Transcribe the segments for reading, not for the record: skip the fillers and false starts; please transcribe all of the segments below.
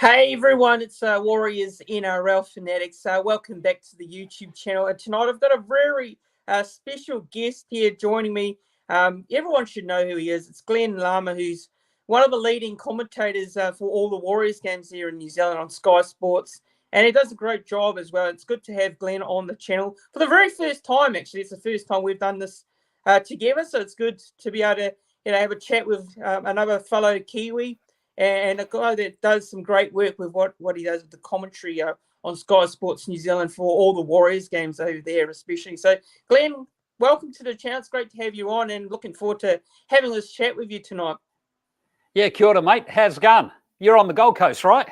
Hey everyone, it's Warriors NRL Fanatics. Welcome back to the YouTube channel. And tonight I've got a very special guest here joining me. Everyone should know who he is. It's Glen Larmer, who's one of the leading commentators for all the Warriors games here in New Zealand on Sky Sports. And he does a great job as well. It's good to have Glen on the channel for the very first time, actually. It's the first time we've done this together. So it's good to be able to have a chat with another fellow Kiwi. And a guy that does some great work with what he does with the commentary on Sky Sports New Zealand for all the Warriors games over there, especially. So, Glen, welcome to the channel. It's great to have you on and looking forward to having this chat with you tonight. Yeah, kia ora, mate. How's it going? You're on the Gold Coast, right?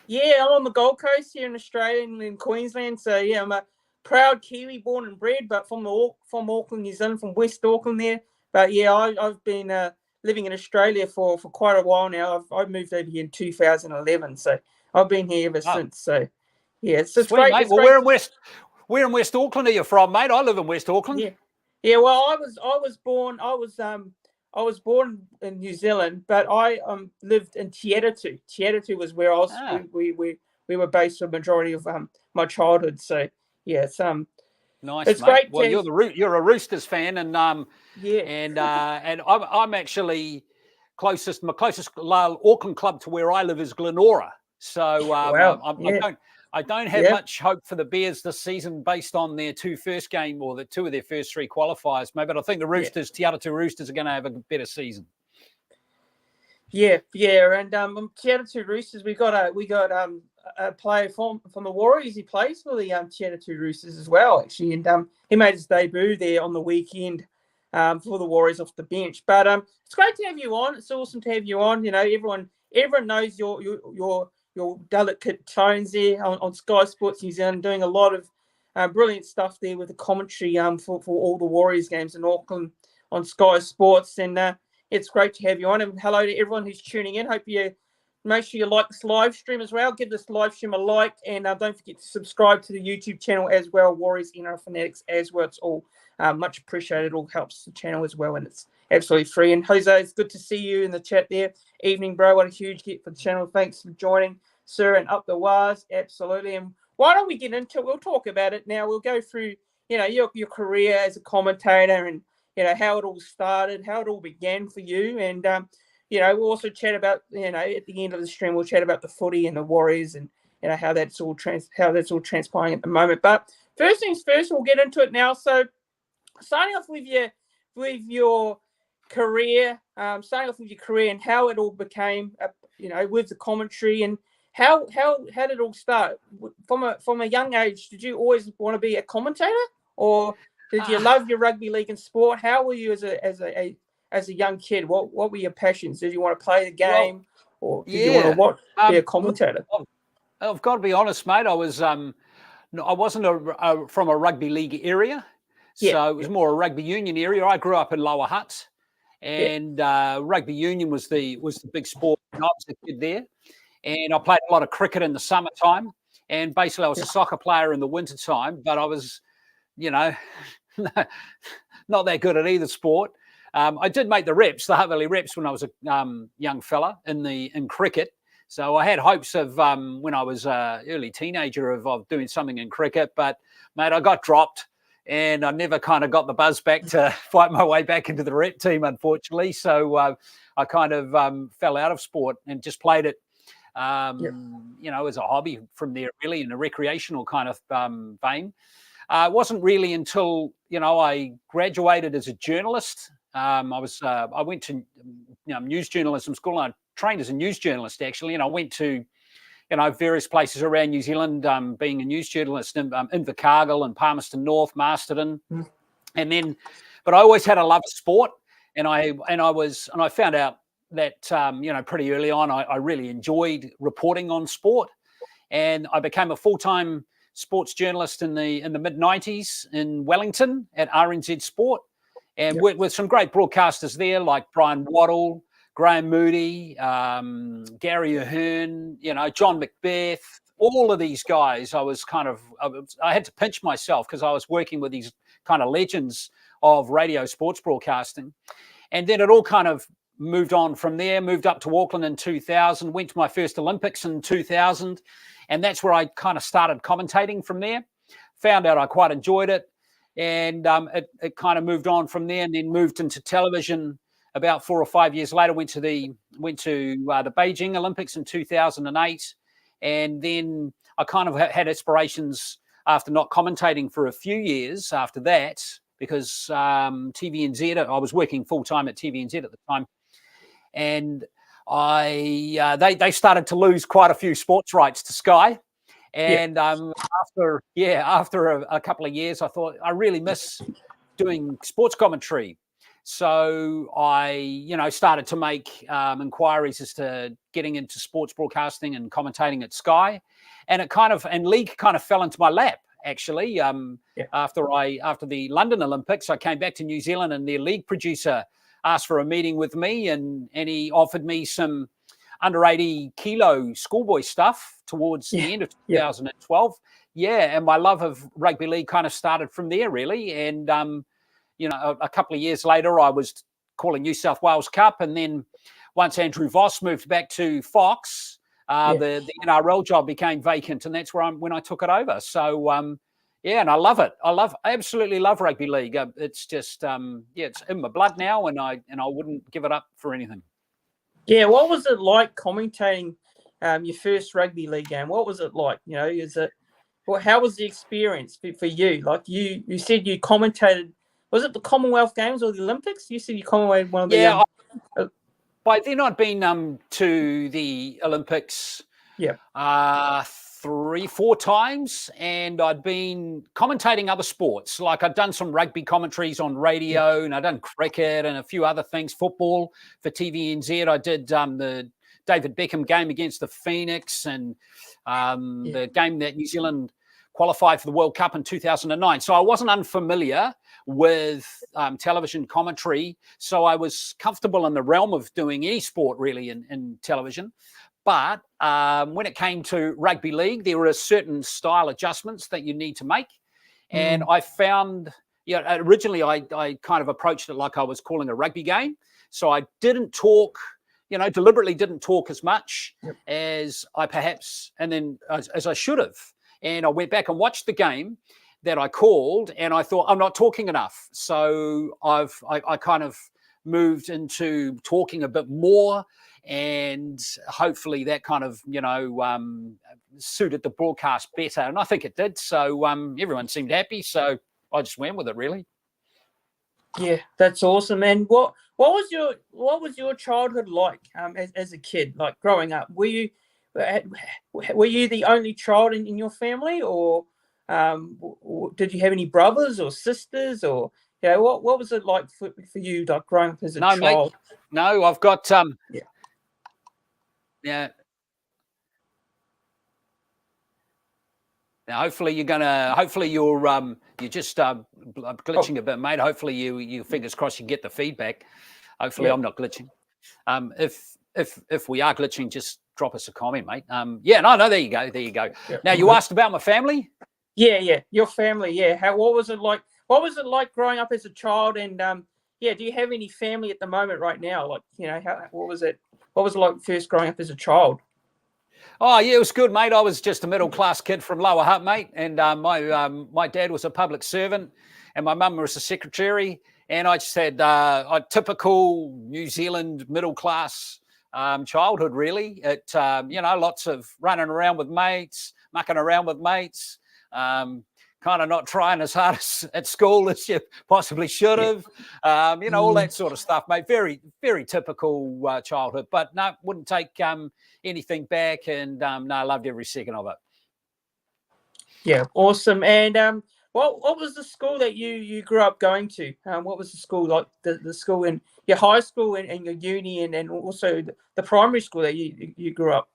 Yeah, I'm on the Gold Coast here in Australia and in Queensland. So, yeah, I'm a proud Kiwi, born and bred, but from Auckland, New Zealand, from West Auckland there. But, yeah, I've been living in Australia for quite a while now. I moved over here in 2011, so I've been here ever since. So, yeah, it's sweet, great. Mate. It's well, great. Where in West Auckland are you from, mate? I live in West Auckland. Yeah. Well, I was born in New Zealand, but I lived in Te Atatu. Te Atatu was where I was. We were based for the majority of my childhood. So yeah, it's nice. It's mate. great. Well, you're a Roosters fan, and yeah, and I'm actually my closest Auckland club to where I live is Glenora. So I don't have much hope for the Bears this season based on their two of their first three qualifiers, mate. But I think the Roosters, Te Atatu Roosters, are going to have a better season. Yeah, and Te Atatu Roosters, we got a player from the Warriors. He plays for the Te Atatu Roosters as well, actually, and he made his debut there on the weekend for the Warriors off the bench. But it's great to have you on. It's awesome to have you on. You know, everyone knows your delicate tones there on Sky Sports New Zealand, doing a lot of brilliant stuff there with the commentary for all the Warriors games in Auckland on Sky Sports. And it's great to have you on. And hello to everyone who's tuning in. Hope you make sure you like this live stream as well. Give this live stream a like, and don't forget to subscribe to the YouTube channel as well, Warriors NRL Fanatics as well. It's all much appreciated. It all helps the channel as well, and it's absolutely free. And Jose, it's good to see you in the chat there. Evening, bro. What a huge get for the channel. Thanks for joining, sir, and up the wires. Absolutely. And why don't we get into it? We'll talk about it now. We'll go through, your career as a commentator and, how it all started, how it all began for you. And, we'll also chat about, at the end of the stream, we'll chat about the footy and the Warriors and, how that's all transpiring at the moment. But first things first, we'll get into it now. So starting off with your career, and how it all became, with the commentary, and how did it all start? From a young age, did you always want to be a commentator, or did you love your rugby league and sport? How were you as a young kid? What were your passions? Did you want to play the game, or did you want to be a commentator? I've got to be honest, mate. I wasn't from a rugby league area, so it was more a rugby union area. I grew up in Lower Hutt, and rugby union was the big sport when I was a kid there. And I played a lot of cricket in the summertime, and basically I was a soccer player in the wintertime, but I was, not that good at either sport. I did make the Hutt Valley reps when I was a young fella in cricket. So I had hopes of, when I was an early teenager, of doing something in cricket. But, mate, I got dropped, and I never kind of got the buzz back to fight my way back into the rep team, unfortunately. So I kind of fell out of sport and just played it, as a hobby from there, really, in a recreational kind of vein. It wasn't really until, I graduated as a journalist. I went to news journalism school, and I trained as a news journalist, actually, and I went to various places around New Zealand, being a news journalist in Invercargill and Palmerston North, Masterton, but I always had a love of sport, and I found out pretty early on, I really enjoyed reporting on sport, and I became a full-time sports journalist in the mid-90s in Wellington at RNZ Sport, and worked with some great broadcasters there like Brian Waddle, Graham Moody, Gary Ahern, John Macbeth, all of these guys. I had to pinch myself because I was working with these kind of legends of radio sports broadcasting. And then it all kind of moved on from there, moved up to Auckland in 2000, went to my first Olympics in 2000. And that's where I kind of started commentating from there. Found out I quite enjoyed it. And it kind of moved on from there, and then moved into television about 4 or 5 years later. Went to the Beijing Olympics in 2008. And then I kind of had aspirations after not commentating for a few years after that, because TVNZ, I was working full-time at TVNZ at the time, and they started to lose quite a few sports rights to Sky. And after a couple of years, I thought I really miss doing sports commentary. So I, started to make inquiries as to getting into sports broadcasting and commentating at Sky, and league kind of fell into my lap. Actually, after the London Olympics, I came back to New Zealand, and their league producer asked for a meeting with me, and he offered me some under 80 kilo schoolboy stuff towards the end of 2012. And my love of rugby league kind of started from there, really. And a couple of years later, I was calling New South Wales Cup, and then once Andrew Voss moved back to Fox, the NRL job became vacant, and that's when I took it over. So, and I love it. I absolutely love rugby league. It's just, it's in my blood now, and I wouldn't give it up for anything. Yeah, what was it like commentating your first rugby league game? What was it like? How was the experience for you? Like you said, you commentated. Was it the Commonwealth Games or the Olympics? You said you commentated one of the. Yeah. By then, I'd been to the Olympics 3-4 times, and I'd been commentating other sports. Like I'd done some rugby commentaries on radio, and I'd done cricket and a few other things, football for TVNZ. I did the David Beckham game against the Phoenix, and the game that New Zealand qualified for the World Cup in 2009. So I wasn't unfamiliar with television commentary. So I was comfortable in the realm of doing any sport really in television. But when it came to rugby league, there were certain style adjustments that you need to make. And I found, originally I kind of approached it like I was calling a rugby game. So I didn't talk, deliberately didn't talk as much as I perhaps, and then as I should have. And I went back and watched the game that I called, and I thought I'm not talking enough. So I kind of moved into talking a bit more, and hopefully that kind of suited the broadcast better, and I think it did. So everyone seemed happy, so I just went with it, really. Yeah, that's awesome. And what was your childhood like as a kid, like growing up? Were you the only child in your family, or did you have any brothers or sisters, or what was it like for you, like growing up as a child? Mate, no, I've got Now, hopefully you're just glitching a bit, mate. Hopefully you fingers crossed you get the feedback. Hopefully I'm not glitching. If we are glitching, just drop us a comment, mate. No, there you go. Yeah. Now you asked about my family. Yeah, your family. Yeah, what was it like? What was it like growing up as a child? And do you have any family at the moment right now? Like, what was it? What was it like first growing up as a child? Oh yeah, it was good, mate. I was just a middle class kid from Lower Hutt, mate, and my dad was a public servant, and my mum was a secretary, and I just had a typical New Zealand middle class childhood, really. It lots of running around with mates, mucking around with mates, kind of not trying as hard at school as you possibly should have, all that sort of stuff, mate. Very, very typical childhood, but no, wouldn't take anything back, and no, I loved every second of it. Yeah, awesome. And What was the school that you grew up going to? What was the school like? The school in your high school and your uni and also the primary school that you grew up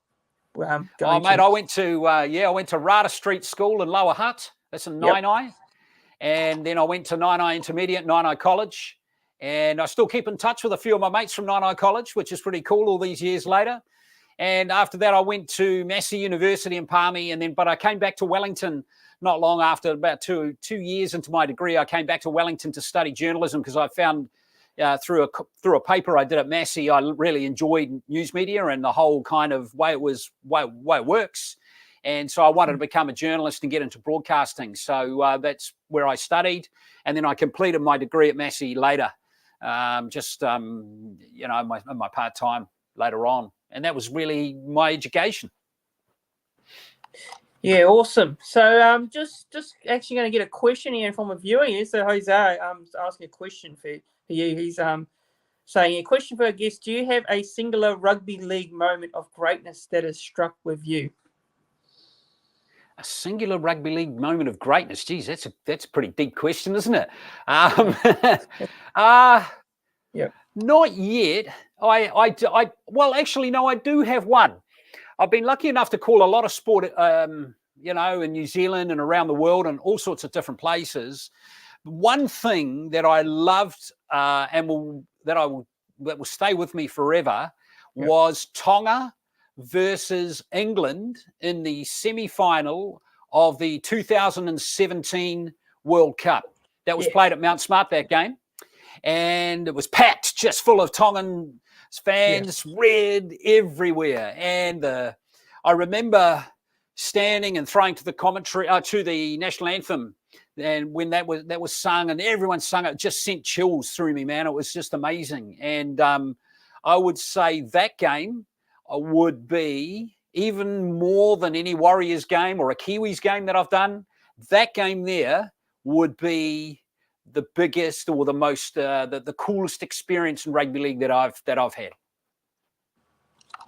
going mate, to? I went to Rada Street School in Lower Hutt. That's in Nainai. And then I went to Nainai Intermediate, Nainai College. And I still keep in touch with a few of my mates from Nainai College, which is pretty cool all these years later. And after that, I went to Massey University in Palmy. But I came back to Wellington not long after, about two years into my degree. I came back to Wellington to study journalism because I found through a paper I did at Massey, I really enjoyed news media and the whole kind of way it works. And so I wanted to become a journalist and get into broadcasting. So that's where I studied. And then I completed my degree at Massey later, in my part-time later on. And that was really my education. Yeah, awesome. So just actually going to get a question here from a viewer here. So Jose, asking a question for you. He's saying a question for a guest. Do you have a singular rugby league moment of greatness that has struck with you? A singular rugby league moment of greatness. Geez, that's a pretty deep question, isn't it? Yeah. Not yet. Well, actually, no, I do have one. I've been lucky enough to call a lot of sport, in New Zealand and around the world and all sorts of different places. One thing that I loved that will stay with me forever was Tonga versus England in the semi-final of the 2017 World Cup. That was played at Mount Smart, that game. And it was packed, just full of Tongan fans, red everywhere. And I remember standing and throwing to the commentary, to the national anthem. And when that was sung and everyone sung it, just sent chills through me, man. It was just amazing. And I would say that game would be, even more than any Warriors game or a Kiwis game that I've done, that game there would be the biggest or the most the coolest experience in rugby league that I've had.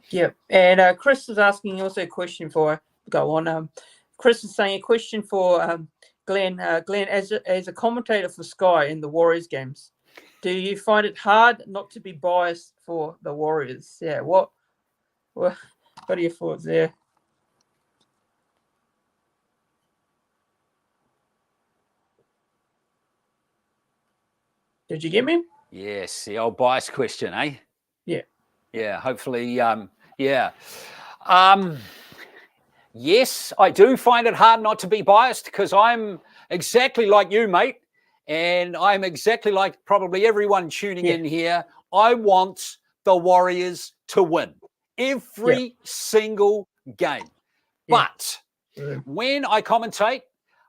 Yeah, and Chris is asking also a question for. Go on. Chris is saying a question for Glenn. Glenn, as a commentator for Sky in the Warriors games, do you find it hard not to be biased for the Warriors? Yeah. What are your thoughts there? Did you get me? Yes, the old bias question, eh? Yeah. Yeah, hopefully, yes, I do find it hard not to be biased because I'm exactly like you, mate. And I'm exactly like probably everyone tuning in here. I want the Warriors to win every single game. But when I commentate,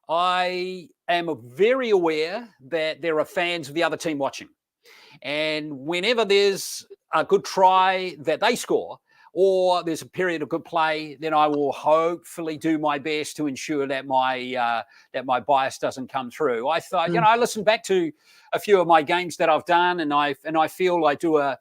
I am very aware that there are fans of the other team watching. And whenever there's a good try that they score or there's a period of good play, then I will hopefully do my best to ensure that my bias doesn't come through. I thought, I listened back to a few of my games that I've done, and I feel I do a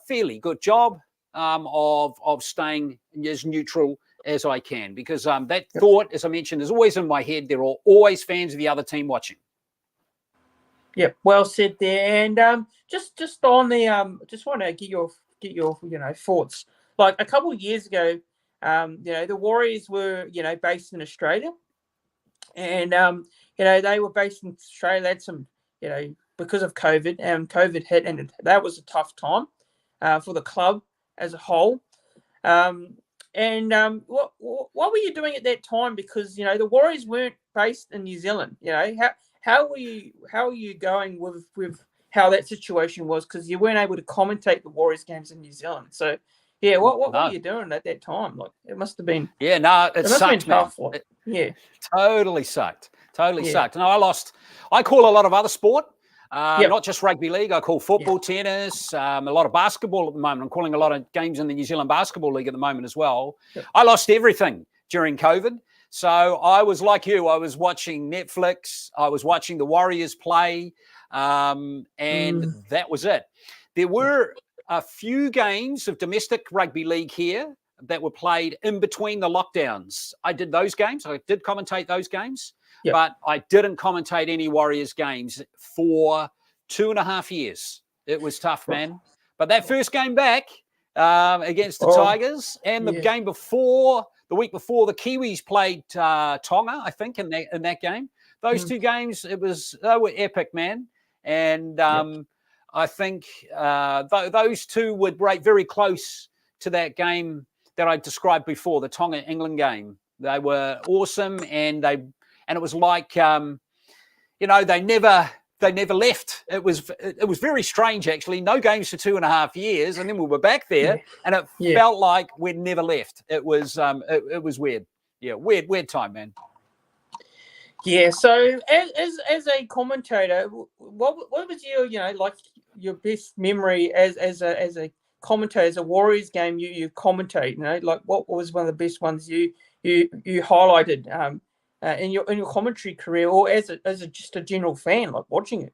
fairly good job of staying as neutral as I can, because that thought, as I mentioned, is always in my head. There are always fans of the other team watching. Yep, well said there. And just on the just want to get your thoughts. Like a couple of years ago, the Warriors were based in Australia, and they were based in Australia. They had some because of COVID, and COVID hit, and that was a tough time for the club as a whole. What were you doing at that time? Because the Warriors weren't based in New Zealand. How were you going with how that situation was? Because you weren't able to commentate the Warriors games in New Zealand. So what were you doing at that time? Like it must have been it must have been tough. Like, totally sucked. Sucked. No, I call a lot of other sport. Not just rugby league. I call football, tennis, a lot of basketball at the moment. I'm calling a lot of games in the New Zealand Basketball League at the moment as well. I lost everything during COVID. So I was like you. I was watching Netflix. I was watching the Warriors play, and that was it. There were a few games of domestic rugby league here that were played in between the lockdowns. I did those games. I did commentate those games. Yep. but I didn't commentate any Warriors games for 2.5 years. It was tough, man. But that first game back against the Tigers and the game before, the week before, the Kiwis played Tonga, I think, in that game. Those two games, they were epic, man. And I think those two would rate very close to that game that I described before, the Tonga-England game. They were awesome, and it was like, they never left. It was very strange, actually. No games for 2.5 years, and then we were back there, and it felt like we'd never left. It was weird. Yeah, weird time, man. Yeah. So as a commentator, what was your best memory as a commentator, as a Warriors game you commentate? Like what was one of the best ones you highlighted in your commentary career, or as just a general fan, like watching it?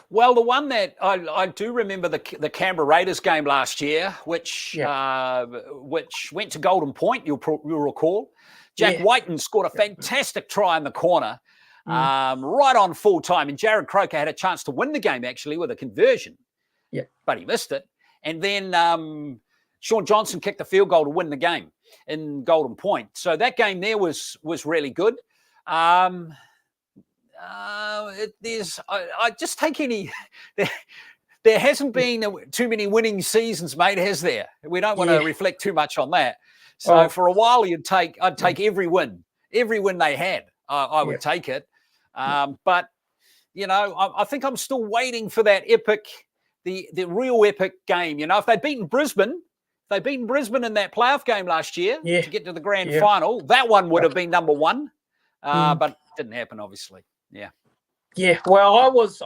Well, the one that I do remember, the Canberra Raiders game last year, which went to Golden Point, you'll recall. Jack Whiten scored a fantastic try in the corner, right on full time, and Jared Croker had a chance to win the game, actually, with a conversion. Yeah, but he missed it. And then Sean Johnson kicked the field goal to win the game in Golden Point. So that game there was really good. I just take any. There hasn't been too many winning seasons, mate, has there? We don't want to reflect too much on that. So for a while, I'd take every win they had. I would take it. But I think I'm still waiting for that epic, the real epic game. If they'd beaten Brisbane. They beat Brisbane in that playoff game last year to get to the grand final. That one would have been number one, but it didn't happen, obviously. Yeah. Yeah. Well, I was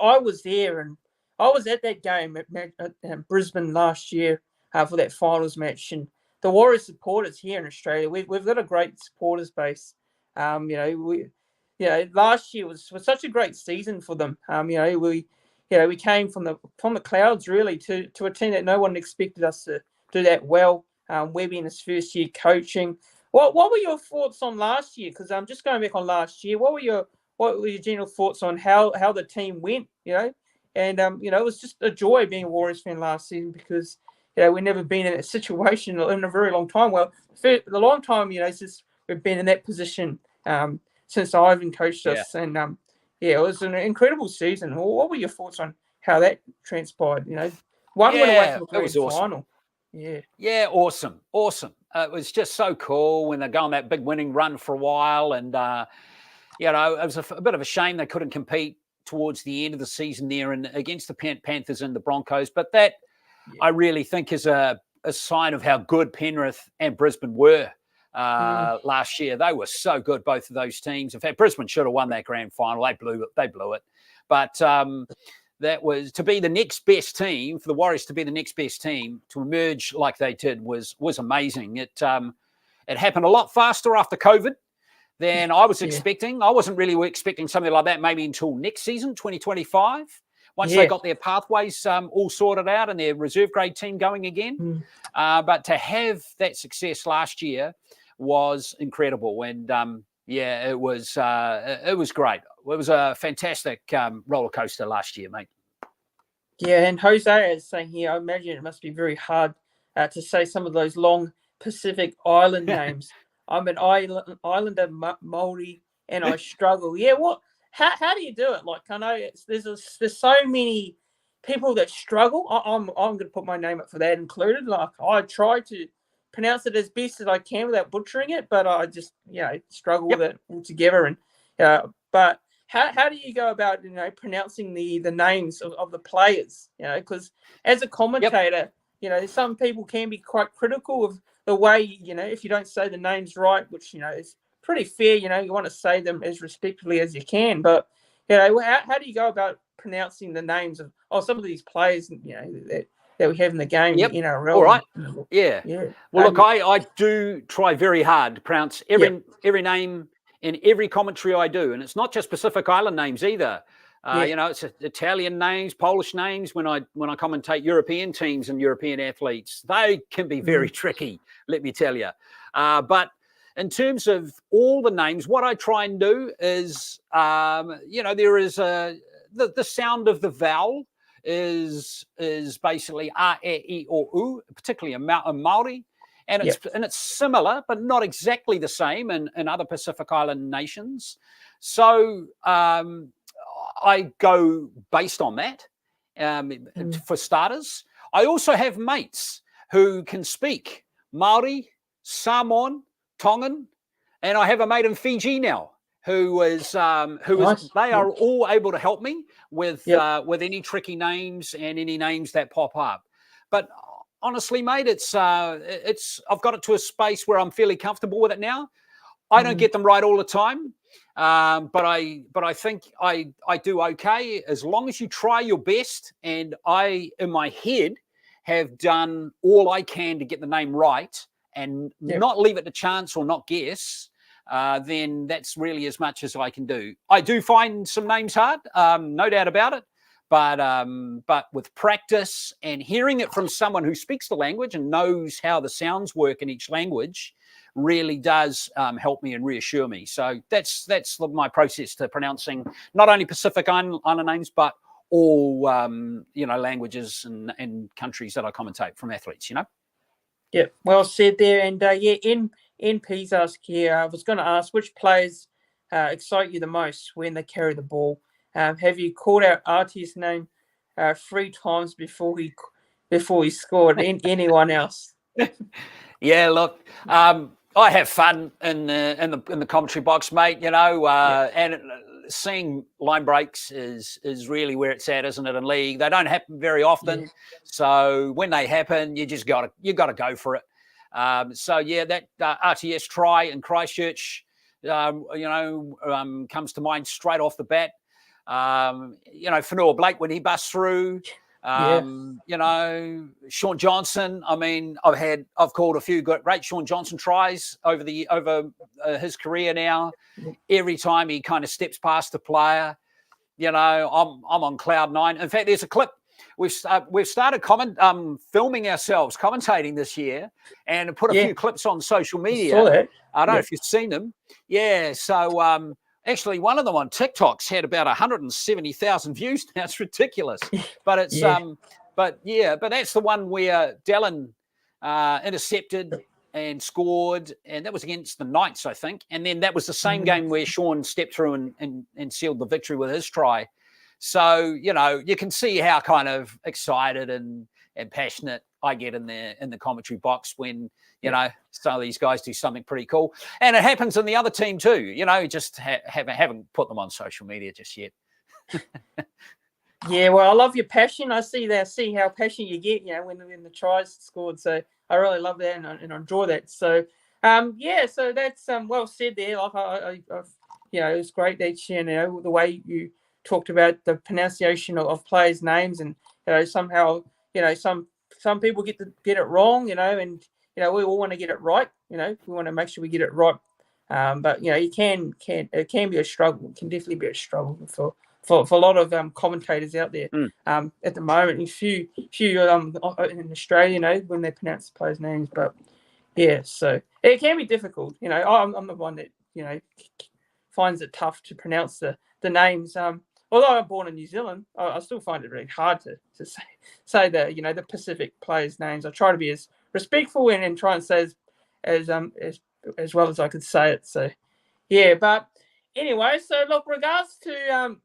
there, and I was at that game at Brisbane last year for that finals match. And the Warriors supporters here in Australia, we've got a great supporters base. Last year was such a great season for them. We came from the clouds really to a team that no one expected us to do that well. Webby in his first year coaching. What were your thoughts on last year? Because I'm just going back on last year. What were your general thoughts on how the team went? And it was just a joy being a Warriors fan last season, because we've never been in a situation in a very long time. Well, for the long time, since we've been in that position since Ivan coached us, and it was an incredible season. What were your thoughts on how that transpired? One went away from the grand final. Yeah, awesome. It was just so cool when they go on that big winning run for a while, and it was a bit of a shame they couldn't compete towards the end of the season there and against the Panthers and the Broncos. But that I really think is a sign of how good Penrith and Brisbane were last year. They were so good, both of those teams. In fact, Brisbane should have won that grand final. They blew it. But that was to be the next best team, for the Warriors to be the next best team, to emerge like they did was amazing. It happened a lot faster after COVID than I was expecting. I wasn't really expecting something like that maybe until next season, 2025, once they got their pathways all sorted out and their reserve grade team going again. But to have that success last year was incredible. And it was great. It was a fantastic roller coaster last year, mate. Yeah, and Jose is saying here, I imagine it must be very hard to say some of those long Pacific Island names. I'm an Islander Māori, and I struggle. Yeah, how do you do it? Like, I know there's so many people that struggle. I'm going to put my name up for that included. Like, I try to pronounce it as best as I can without butchering it, but I just struggle with it altogether. And but how do you go about pronouncing the names of the players? Because as a commentator, some people can be quite critical of the way if you don't say the names right, which is pretty fair. You want to say them as respectfully as you can, but how do you go about pronouncing the names of some of these players that we have in the game in NRL? All right. Yeah. Well, look, I do try very hard to pronounce every name in every commentary I do, and it's not just Pacific Island names either. It's Italian names, Polish names. When I commentate European teams and European athletes, they can be very tricky, let me tell you. But in terms of all the names, what I try and do is, there is the sound of the vowel is basically a, e, I, o, u, particularly in Māori. And it's similar, but not exactly the same in other Pacific Island nations. So I go based on that for starters. I also have mates who can speak Māori, Samoan, Tongan, and I have a mate in Fiji now who is nice. They are all able to help me with any tricky names and any names that pop up. But honestly, mate, it's I've got it to a space where I'm fairly comfortable with it now. I don't get them right all the time, but I think I do okay as long as you try your best. And I, in my head, have done all I can to get the name right and not leave it to chance or not guess. Then that's really as much as I can do. I do find some names hard, no doubt about it. But with practice and hearing it from someone who speaks the language and knows how the sounds work in each language really does help me and reassure me. So that's my process to pronouncing not only Pacific Island names, but all languages and countries that I commentate from athletes. Yeah, well said there. And NP's ask here. I was going to ask which players excite you the most when they carry the ball. Have you called out Artie's name 3 times before he scored? Anyone else? Yeah, look, I have fun in the commentary box, mate. And seeing line breaks is really where it's at, isn't it? In league, they don't happen very often, so when they happen, you gotta go for it. That RTS try in Christchurch, comes to mind straight off the bat. Fanua Blake when he busts through. Sean Johnson. I mean, I've called a few great Sean Johnson tries over his career now. Every time he kind of steps past the player, I'm on cloud 9. In fact, there's a clip. We've started filming ourselves commentating this year and put a few clips on social media. I saw that. I don't know if you've seen them. Yeah. So actually, one of them on TikTok's had about 170,000 views now. It's ridiculous, but it's but that's the one where Dallin intercepted and scored, and that was against the Knights, I think. And then that was the same game where Sean stepped through and sealed the victory with his try. So you can see how kind of excited and passionate I get in the commentary box when some of these guys do something pretty cool, and it happens in the other team too. Just haven't put them on social media just yet. Yeah, well, I love your passion. I see how passionate you get, when the tries scored. So I really love that and I enjoy that. So, so that's well said there. Like it was great that the way you talked about the pronunciation of players' names, and somehow some people get it wrong, and we all want to get it right. We want to make sure we get it right. But it can be a struggle. It can definitely be a struggle for a lot of commentators out there at the moment. A few in Australia, when they pronounce the players' names. But so it can be difficult. I'm the one that finds it tough to pronounce the names. Although I'm born in New Zealand, I still find it really hard to say the Pacific players' names. I try to be as respectful and try and say as well as I could say it. So but anyway, so look, regards to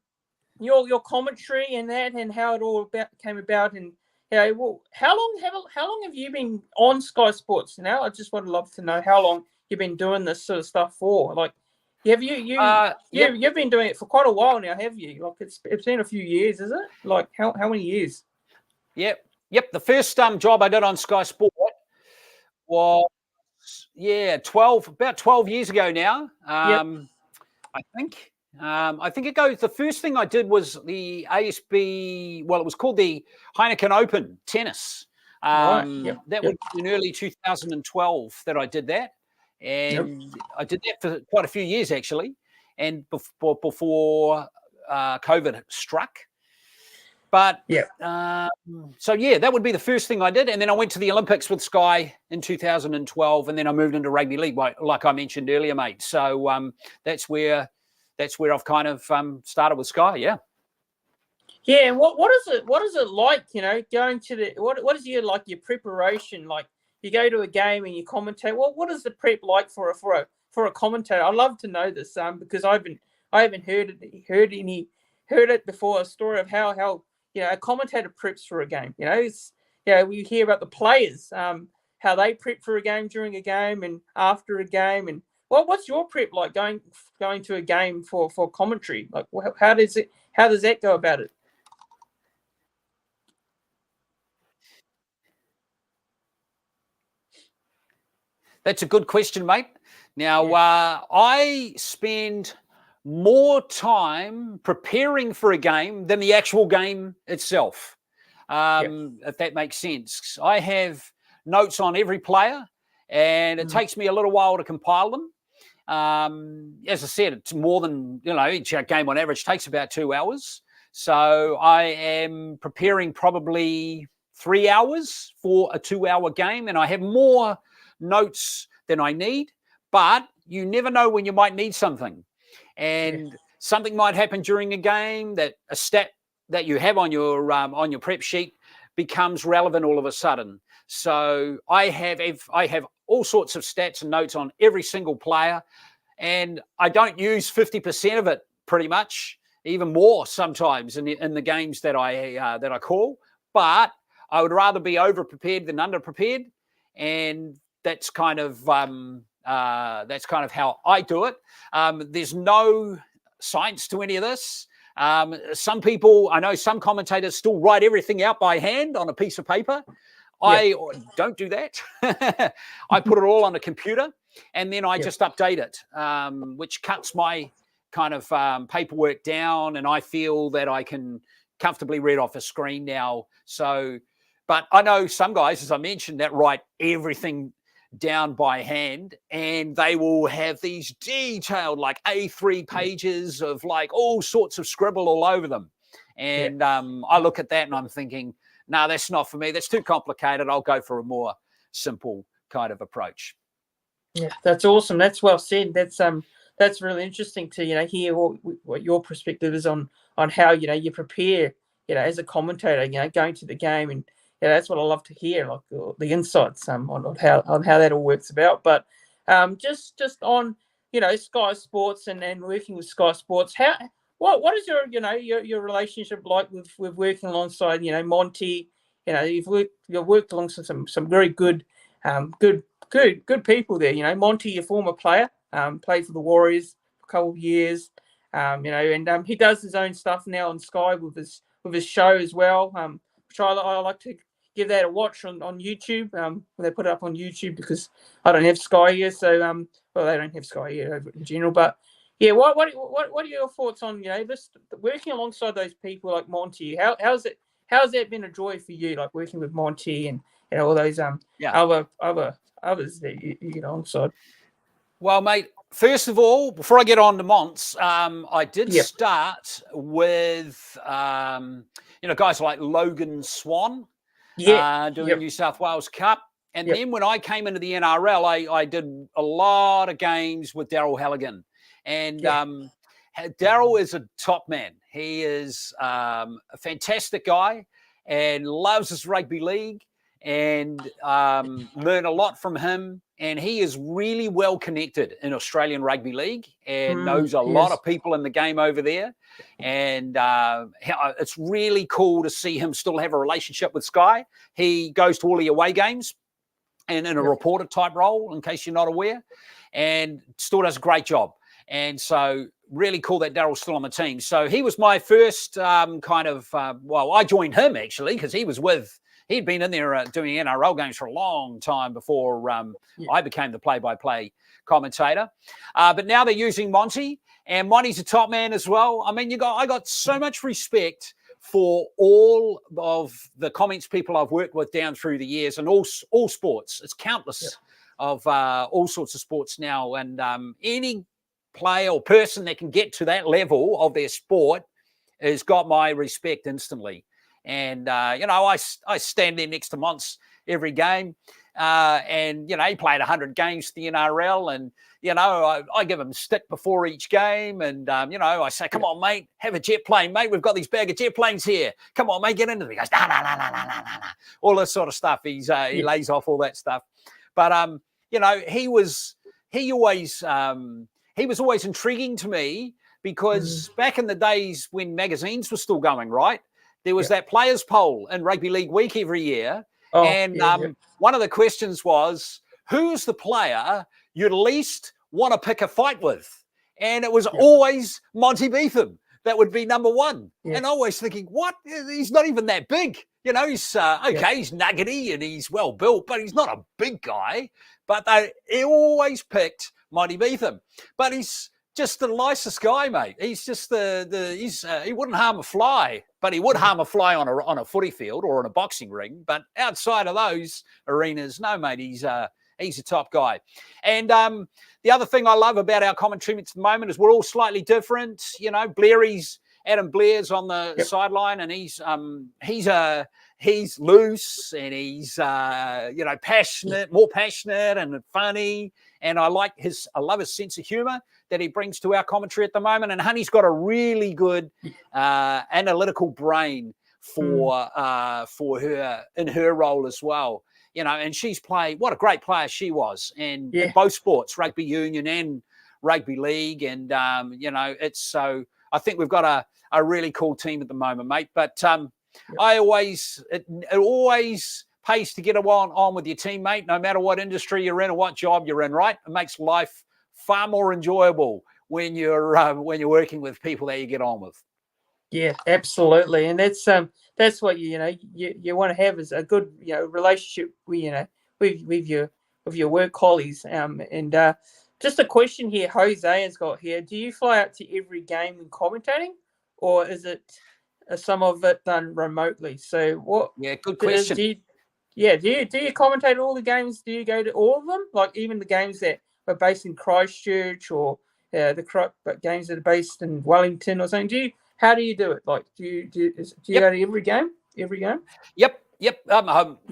your commentary and that and how it all came about, and how long have you been on Sky Sports? I just would love to know how long you've been doing this sort of stuff for. Like, you've been doing it for quite a while now, have you? Like, it's been a few years, is it? Like, how many years? Yep. The first job I did on Sky Sport was about 12 years ago now. I think. I think it goes. The first thing I did was the ASB. Well, it was called the Heineken Open tennis. That was in early 2012 that I did that, and I did that for quite a few years actually, and before COVID struck. But yeah. So yeah, that would be the first thing I did, and then I went to the Olympics with Sky in 2012, and then I moved into rugby league, like I mentioned earlier, mate. So that's where I've kind of started with Sky. Yeah. Yeah, and what is it like? You know, going to the what is your preparation like? You go to a game and you commentate. What is the prep like for a commentator? I'd love to know this, because I haven't heard it before. A story of how a commentator preps for a game. You know, we hear about the players, how they prep for a game during a game and after a game, and what's your prep like going to a game for commentary? Like, how does that go about it? That's a good question, mate. Now, I spend more time preparing for a game than the actual game itself, if that makes sense. I have notes on every player, and it takes me a little while to compile them. As I said, it's more than, each game on average takes about 2 hours. So I am preparing probably 3 hours for a 2-hour game, and I have more notes than I need, but you never know when you might need something. And something might happen during a game that a stat that you have on your prep sheet becomes relevant all of a sudden. So I have all sorts of stats and notes on every single player, and I don't use 50% of it, pretty much, even more sometimes in the games that I call. But I would rather be over prepared than under prepared, and that's kind of how I do it. There's no science to any of this. Some people, I know some commentators still write everything out by hand on a piece of paper. I don't do that. I put it all on a computer, and then I just update it, which cuts my kind of paperwork down, and I feel that I can comfortably read off a screen now. So, but I know some guys, as I mentioned, that write everything down by hand, and they will have these detailed like A3 pages of like all sorts of scribble all over them. And I look at that and I'm thinking, no, that's not for me. That's too complicated. I'll go for a more simple kind of approach. Yeah, that's awesome. That's well said. That's really interesting to hear what your perspective is on how you prepare as a commentator going to the game, and that's what I love to hear, like the insights on how that all works about. But just on Sky Sports and working with Sky Sports, what is your relationship like with working alongside Monty? You've worked alongside some very good people there. Monty, your former player, played for the Warriors for a couple of years. And he does his own stuff now on Sky with his show as well. Which I like to give that a watch on YouTube. They put it up on YouTube because I don't have Sky here, so they don't have Sky here in general. But yeah, what are your thoughts on just working alongside those people like Monty? How's that been a joy for you, like working with Monty and all those others that you get alongside? Well, mate, first of all, before I get on to Monts, I did start with guys like Logan Swan, doing New South Wales Cup. And then when I came into the NRL, I did a lot of games with Daryl Halligan. And Daryl is a top man. He is a fantastic guy and loves his rugby league, and learn a lot from him. And he is really well connected in Australian Rugby League and knows a lot of people in the game over there. And it's really cool to see him still have a relationship with Sky. He goes to all the away games and in a reporter type role, in case you're not aware, and still does a great job. And so really cool that Daryl's still on the team. So he was my first I joined him actually because he'd been in there doing NRL games for a long time before I became the play-by-play commentator. But now they're using Monty, and Monty's a top man as well. I mean, I got so much respect for all of the comments people I've worked with down through the years, and all sports. It's countless of all sorts of sports now, and any player or person that can get to that level of their sport has got my respect instantly. And, I stand there next to Mons every game. And, he played 100 games for the NRL. And, I give him stick before each game. And, I say, come on, mate, have a jet plane, mate. We've got these bag of jet planes here. Come on, mate, get into them. He goes, no. All this sort of stuff. He lays off all that stuff. But, he was always intriguing to me because back in the days when magazines were still going, right, there was that players poll in Rugby League Week every year. One of the questions was, who's the player you'd least want to pick a fight with? And it was always Monty Beetham. That would be number one. Yeah. And always thinking, what? He's not even that big. He's he's nuggety and he's well built, but he's not a big guy. But he always picked Monty Beetham. But he's just the nicest guy, mate. He's just he wouldn't harm a fly, but he would harm a fly on a footy field or on a boxing ring. But outside of those arenas, no, mate, he's a top guy. And the other thing I love about our commentary at the moment is we're all slightly different. Adam Blair's on the sideline, and he's loose and he's passionate, more passionate and funny. And I love his sense of humour that he brings to our commentary at the moment. And Honey's got a really good analytical brain for her in her role as well. And she's played, what a great player she was, and in both sports, rugby union and rugby league. And, it's so, I think we've got a really cool team at the moment, mate. But it always pays to get on with your teammate, no matter what industry you're in or what job you're in, right? It makes life far more enjoyable when you're working with people that you get on with. Yeah, absolutely. And that's what you want to have is a good relationship with your work colleagues. And just a question here, Jose has got here: do you fly out to every game when commentating, or is it some of it done remotely? So what? Yeah, good question. Do you commentate all the games? Do you go to all of them, like even the games that are based in Christchurch or the games that are based in Wellington or something? How do you do it? Like, do you go to every game? Every game? Yep.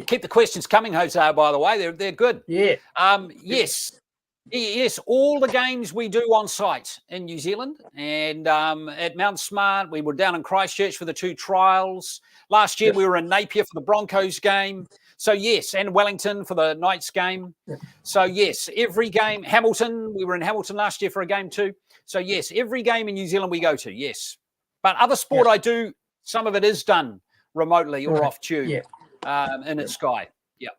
Keep the questions coming, Jose. By the way, they're good. Yeah. Yes. All the games we do on site in New Zealand, and at Mount Smart, we were down in Christchurch for the 2 trials. Last year we were in Napier for the Broncos game. So yes, and Wellington for the Knights game. Yeah. So yes, every game. Hamilton, we were in Hamilton last year for a game too. So yes, every game in New Zealand we go to. Yes. But other sport I do, some of it is done remotely or off tube and at Sky. Yeah.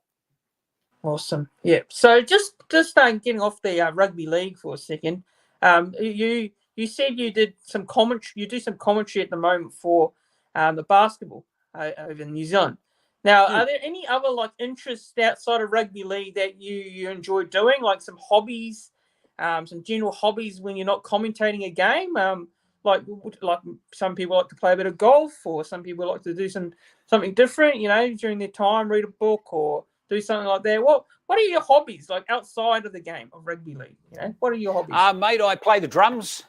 Awesome. Yeah. So just getting off the rugby league for a second, you said you did some commentary. You do some commentary at the moment for the basketball over in New Zealand. Now, are there any other interests outside of rugby league that you enjoy doing, like some hobbies, some general hobbies when you're not commentating a game? Like some people like to play a bit of golf, or some people like to do something different, during their time, read a book or do something like that. What are your hobbies like outside of the game of rugby league? What are your hobbies? Mate, I play the drums.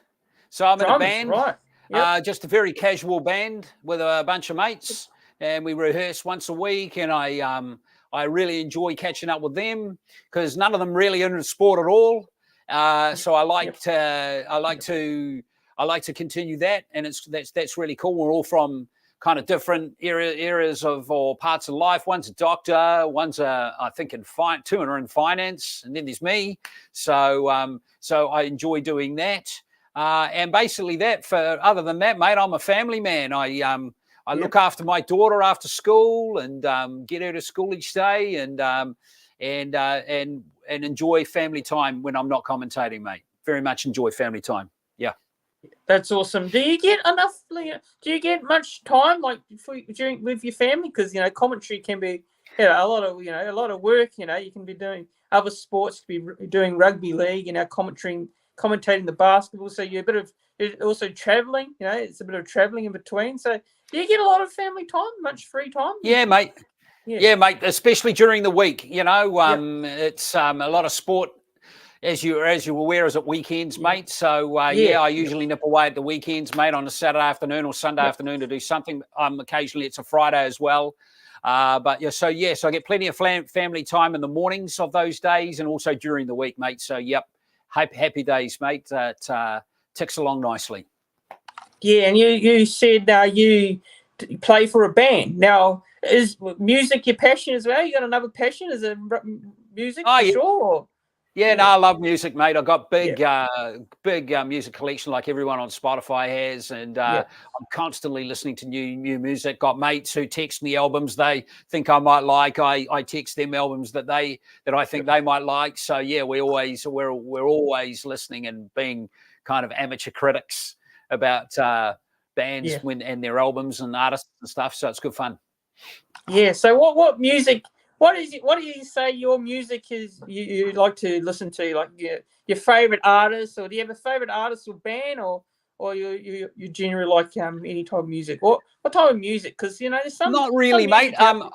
So I'm in a band, right? Yep. Just a very casual band with a bunch of mates, and we rehearse once a week. And I really enjoy catching up with them because none of them really are into sport at all. So I like to continue that, and that's really cool. We're all from kind of different areas or parts of life. One's a doctor, one's I think two are in finance, and then there's me. So I enjoy doing that. And basically other than that, mate, I'm a family man. I look after my daughter after school and get her to school each day and enjoy family time when I'm not commentating, mate. Very much enjoy family time. Yeah. That's awesome. Do you get enough? Do you get much time with your family? Because commentary can be a lot of work. You can be doing other sports, be doing rugby league, commentating the basketball. So you're also traveling. It's a bit of traveling in between. So do you get a lot of family time? Much free time? Yeah, mate. Yeah, mate. Especially during the week. It's a lot of sport. as you're aware, is at weekends, mate. So Yeah. I usually nip away at the weekends, mate, on a Saturday afternoon or Sunday afternoon to do something. Occasionally it's a Friday as well. So I get plenty of family time in the mornings of those days and also during the week, mate. So happy days, mate. That ticks along nicely. Yeah, and you said you play for a band. Now, is music your passion as well? You got another passion? Is it music for sure? Yeah, no, I love music, mate. I've got big music collection like everyone on Spotify has, and I'm constantly listening to new music. Got mates who text me albums they think I might like. I text them albums that I think they might like. So yeah, we're always listening and being kind of amateur critics about bands and their albums and artists and stuff. So it's good fun. Yeah. So what music? What do you say your music is? You like to listen to, like your favorite artist, or do you have a favorite artist or band, or you generally like any type of music? What type of music? Because there's some not really, mate. I'll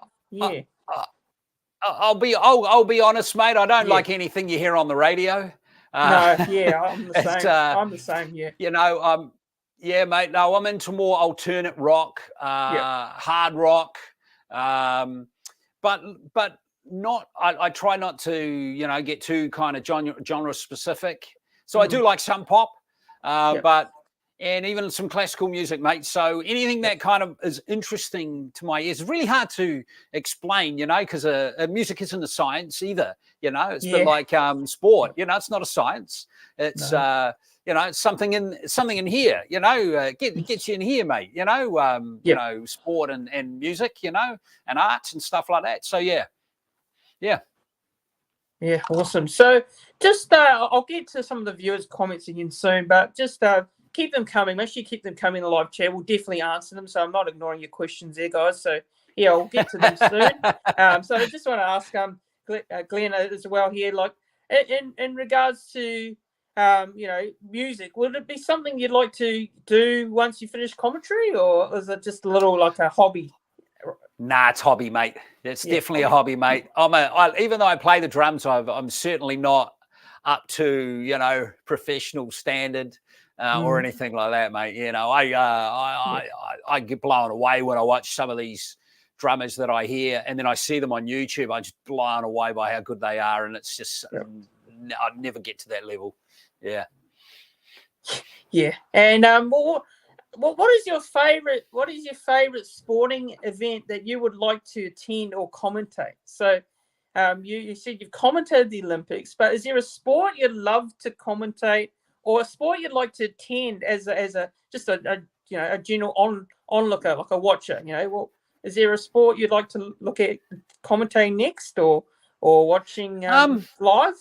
be honest, mate. I don't like anything you hear on the radio. No, yeah, I'm the same. I'm the same. Yeah. Mate. No, I'm into more alternate rock, hard rock. But not. I try not to, get too kind of genre specific. So I do like some pop, and even some classical music, mate. So anything that kind of is interesting to my ears. It's really hard to explain, because music isn't a science either. It's a bit like sport. It's not a science. It's it's something in here. Gets you in here, mate. Sport and music. And arts and stuff like that. So yeah. Yeah, awesome. So just I'll get to some of the viewers' comments again soon, but just keep them coming. Make sure you keep them coming in the live chat. We'll definitely answer them. So I'm not ignoring your questions there, guys. So yeah, we'll get to them soon. So I just want to ask Glenn as well here, like in regards to music, would it be something you'd like to do once you finish commentary, or is it just a little like a hobby? Nah, it's hobby, mate. It's definitely a hobby, mate. Even though I play the drums, I'm certainly not up to professional standard or anything like that, mate. I get blown away when I watch some of these drummers that I hear, and then I see them on YouTube. I'm just blown away by how good they are, and it's just I'd never get to that level. Yeah. And what is your favorite? What is your favorite sporting event that you would like to attend or commentate? So, you said you've commentated the Olympics, but is there a sport you'd love to commentate, or a sport you'd like to attend as a general onlooker, like a watcher? Is there a sport you'd like to look at commentating next, or watching live?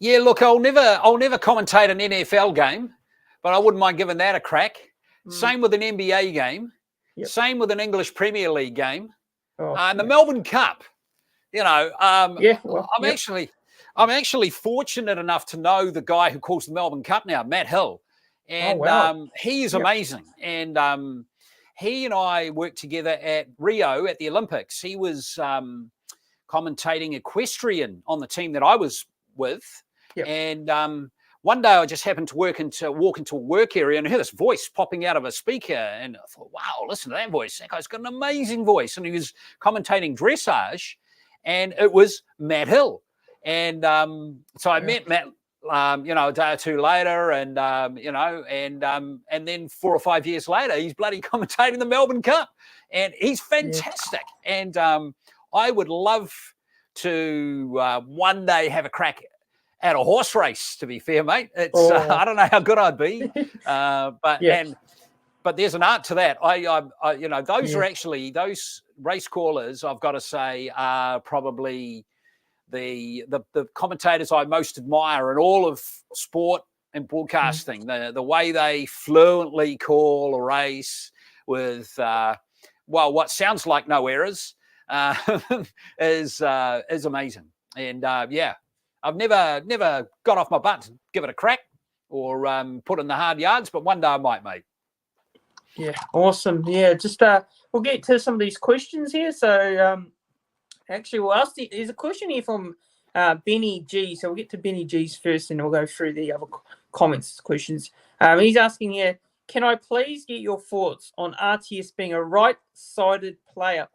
Yeah, look, I'll never commentate an NFL game, but I wouldn't mind giving that a crack. Same with an NBA game. Same with an English Premier League game. And the Melbourne Cup. I'm actually fortunate enough to know the guy who calls the Melbourne Cup now, Matt Hill, and he is amazing. And he and I worked together at Rio at the Olympics. He was commentating equestrian on the team that I was with. And one day I just happened to walk into a work area and I heard this voice popping out of a speaker. And I thought, wow, listen to that voice. That guy's got an amazing voice. And he was commentating dressage, and it was Matt Hill. And so I met Matt, a day or two later, and then 4 or 5 years later, he's bloody commentating the Melbourne Cup, and he's fantastic. And I would love to one day have a crack at a horse race, to be fair, mate. It's I don't know how good I'd be, but there's an art to that. Those are actually, those race callers, I've got to say, are probably the commentators I most admire in all of sport and broadcasting. The way they fluently call a race with what sounds like no errors is amazing. And I've never got off my butt to give it a crack or put in the hard yards, but one day I might, mate. Yeah, awesome. Yeah, just we'll get to some of these questions here. So actually, we'll ask there's a question here from Benny G. So we'll get to Benny G's first, and we'll go through the other comments, questions. He's asking here, can I please get your thoughts on RTS being a right-sided player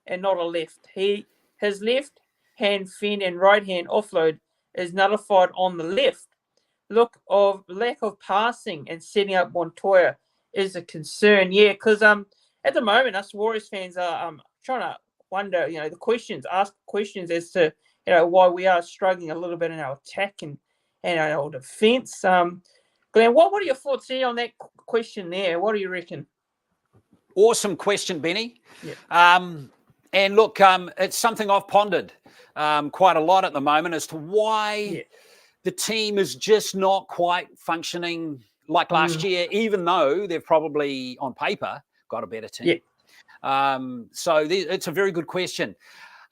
and not a left? His left-hand fin and right-hand offload is nullified on the left. Lack of passing and setting up Montoya is a concern. Yeah, because at the moment us Warriors fans are trying to wonder, ask questions as to why we are struggling a little bit in our attack and our defence. Glenn, what are your thoughts there on that question there? What do you reckon? Awesome question, Benny. Yeah. And look, it's something I've pondered quite a lot at the moment as to why the team is just not quite functioning like last year, even though they've probably, on paper, got a better team. Yeah. So it's a very good question.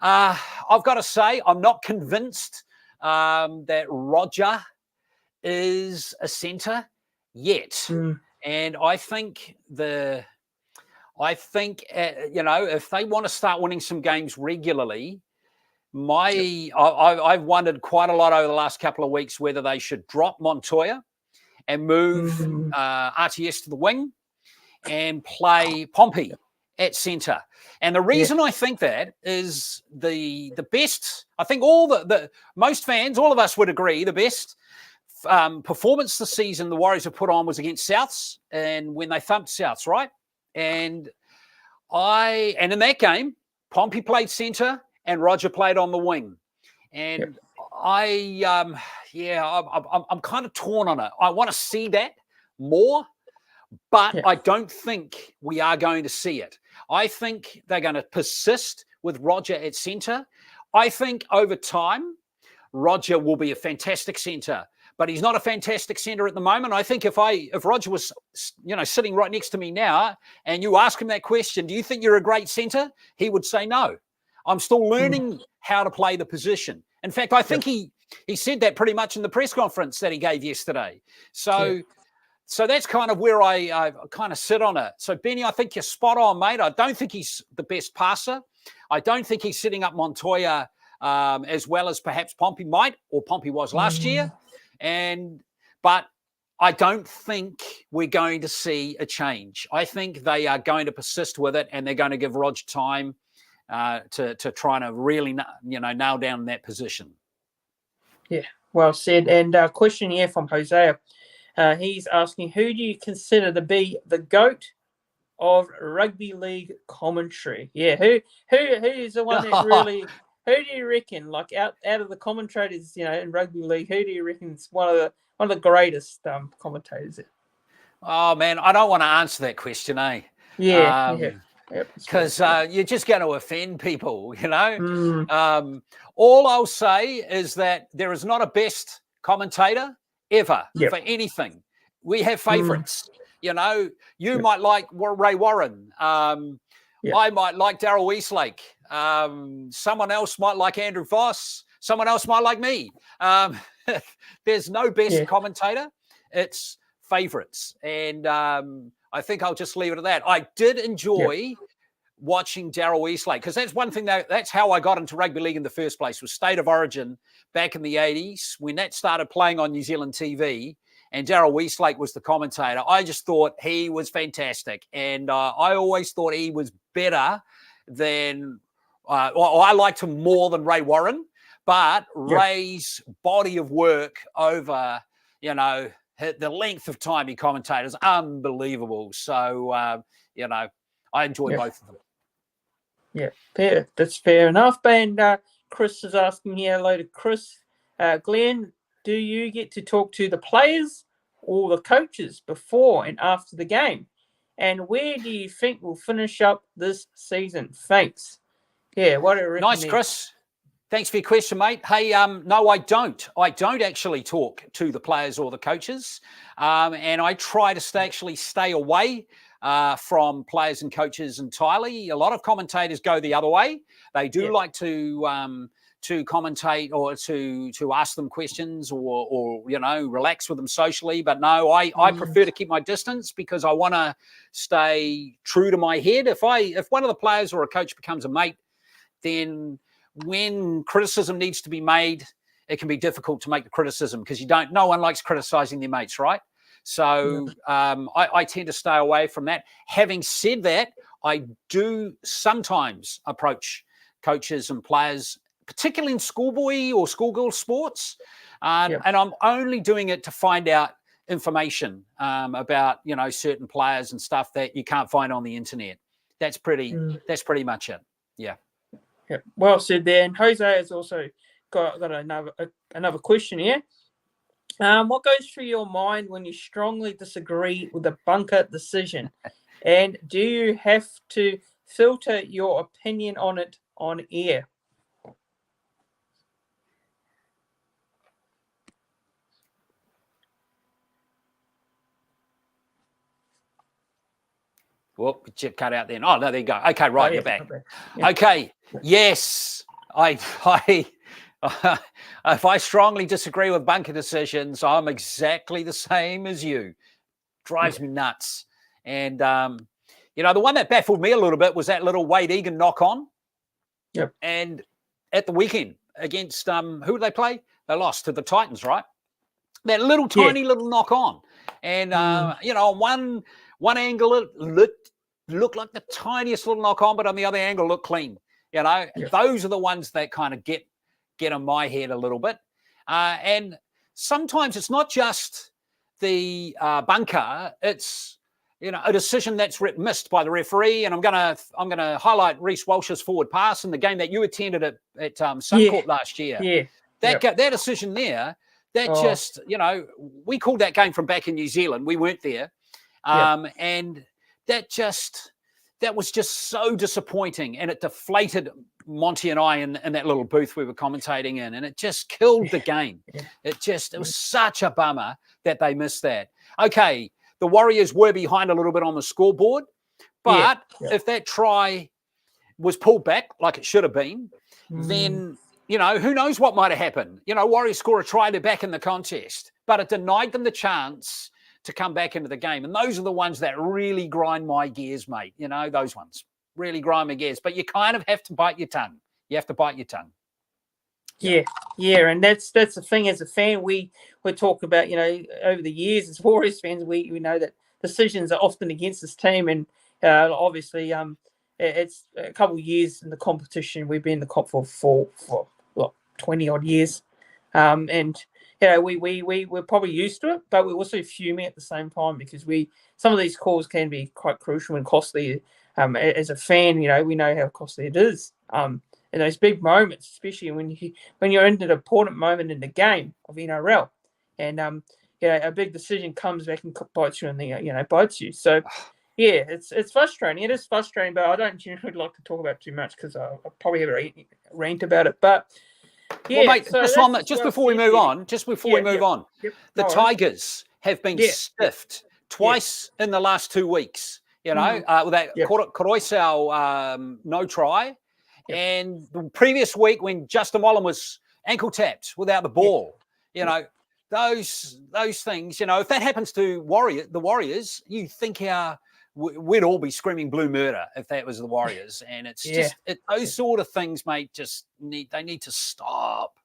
I've got to say, I'm not convinced that Roger is a centre yet. And I think if they want to start winning some games regularly, I've wondered quite a lot over the last couple of weeks whether they should drop Montoya and move RTS to the wing and play Pompey at centre. And the reason I think that is the best, I think most fans, all of us would agree, the best performance this season the Warriors have put on was against Souths, and when they thumped Souths, right? And in that game, Pompey played centre and Roger played on the wing. And I'm kind of torn on it. I want to see that more, but I don't think we are going to see it. I think they're going to persist with Roger at centre. I think over time, Roger will be a fantastic centre, but he's not a fantastic centre at the moment. I think if Roger was, sitting right next to me now, and you ask him that question, do you think you're a great centre? He would say no. I'm still learning how to play the position. In fact, I think he said that pretty much in the press conference that he gave yesterday. So that's kind of where I kind of sit on it. So, Benny, I think you're spot on, mate. I don't think he's the best passer. I don't think he's setting up Montoya as well as perhaps Pompey might, or Pompey was last year. But I don't think we're going to see a change. I think they are going to persist with it, and they're going to give Roger time to try to really, nail down that position. Yeah, well said. And a question here from Hosea. He's asking, who do you consider to be the GOAT of rugby league commentary? Yeah, who is the one that really? Who do you reckon, like out of the commentators, in rugby league, who do you reckon is one of the greatest commentators? Oh man, I don't want to answer that question, eh? Yeah. Because you're just going to offend people, All I'll say is that there is not a best commentator ever for anything. We have favourites. You might like Ray Warren. I might like Darryl Eastlake. Someone else might like Andrew Voss. Someone else might like me. There's no best commentator. It's favourites. And I think I'll just leave it at that. I did enjoy watching Darryl Eastlake, because that's one thing that's how I got into rugby league in the first place, was State of Origin back in the 80s when that started playing on New Zealand TV, and Darryl Eastlake was the commentator. I just thought he was fantastic, and I always thought he was better than I liked him more than Ray Warren, but Ray's body of work over the length of time he commentated is unbelievable. So I enjoy both of them. Yeah, that's fair enough. And Chris is asking here, hello to Chris. Glenn, do you get to talk to the players or the coaches before and after the game? And where do you think we'll finish up this season? Thanks. Yeah, what a nice, Chris. Thanks for your question, mate. Hey, no, I don't. I don't actually talk to the players or the coaches, and I try to actually stay away from players and coaches entirely. A lot of commentators go the other way. They do like to commentate or to ask them questions or relax with them socially. But no, I prefer to keep my distance because I want to stay true to my head. If one of the players or a coach becomes a mate, then when criticism needs to be made, it can be difficult to make the criticism because no one likes criticizing their mates, right? So I tend to stay away from that. Having said that, I do sometimes approach coaches and players, particularly in schoolboy or schoolgirl sports, and I'm only doing it to find out information about certain players and stuff that you can't find on the internet. That's pretty much it. Yeah. Well said there. And Jose has also got another question here. What goes through your mind when you strongly disagree with a bunker decision? And do you have to filter your opinion on it on air? Whoop, chip cut out then. Oh, no, there you go. Okay, right, you're back. Yeah. Okay, yes. If I strongly disagree with bunker decisions, I'm exactly the same as you. Drives me nuts. And, the one that baffled me a little bit was that little Wade Egan knock on. Yep. And at the weekend against, who did they play? They lost to the Titans, right? That little tiny little knock on. And, on one angle, it looked like the tiniest little knock on, but on the other angle, looked clean. Those are the ones that kind of get in my head a little bit. And sometimes it's not just the bunker; it's a decision that's missed by the referee. And I'm gonna highlight Reece Walsh's forward pass in the game that you attended at Suncorp last year. Yeah, that decision there. Just, we called that game from back in New Zealand. We weren't there. And that was just so disappointing. And it deflated Monty and I in that little booth we were commentating in. And it just killed the game. It was such a bummer that they missed that. Okay, the Warriors were behind a little bit on the scoreboard. But if that try was pulled back like it should have been, then... who knows what might have happened? Warriors score a try, they're back in the contest. But it denied them the chance to come back into the game. And those are the ones that really grind my gears, mate. Those ones really grind my gears. But you kind of have to bite your tongue. You have to bite your tongue. Yeah. And that's the thing as a fan. We talk about, over the years as Warriors fans, we know that decisions are often against this team. And obviously it's a couple of years in the competition. We've been in the comp for 20 odd years. And we're probably used to it, but we're also fuming at the same time because some of these calls can be quite crucial and costly. As a fan, we know how costly it is. And those big moments, especially when you're in an important moment in the game of NRL, and a big decision comes back and bites you, and bites you. So. Yeah, it's frustrating. It is frustrating, but I don't generally like to talk about it too much because I'll probably have a rant about it. But yeah, well, mate, just before we move on, the Tigers have been stiffed twice in the last 2 weeks. With that Koroisau no try, and the previous week when Justin Wallen was ankle tapped without the ball. Those things. If that happens to the Warriors, you think we'd all be screaming blue murder if that was the Warriors. And it's those sort of things, mate, they need to stop,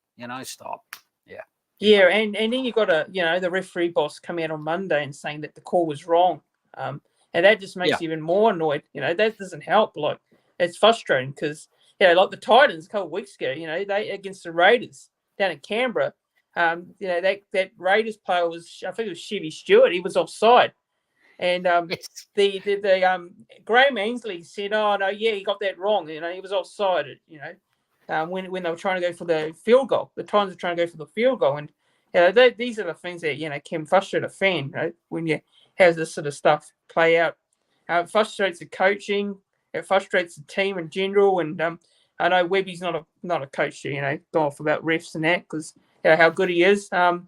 stop. Yeah. Yeah. And then you've got the referee boss coming out on Monday and saying that the call was wrong. And that just makes you even more annoyed. That doesn't help. Like, it's frustrating because, like the Titans a couple of weeks ago, they against the Raiders down in Canberra, that Raiders player I think it was Chevy Stewart. He was offside. And the Graham Ainsley said, "Oh no, he got that wrong. He was offside. When they were trying to go for the field goal, the Titans were trying to go for the field goal, and these are the things that can frustrate a fan. When you have this sort of stuff play out, it frustrates the coaching, it frustrates the team in general. And I know Webby's not a coach, go off about refs and that because how good he is. But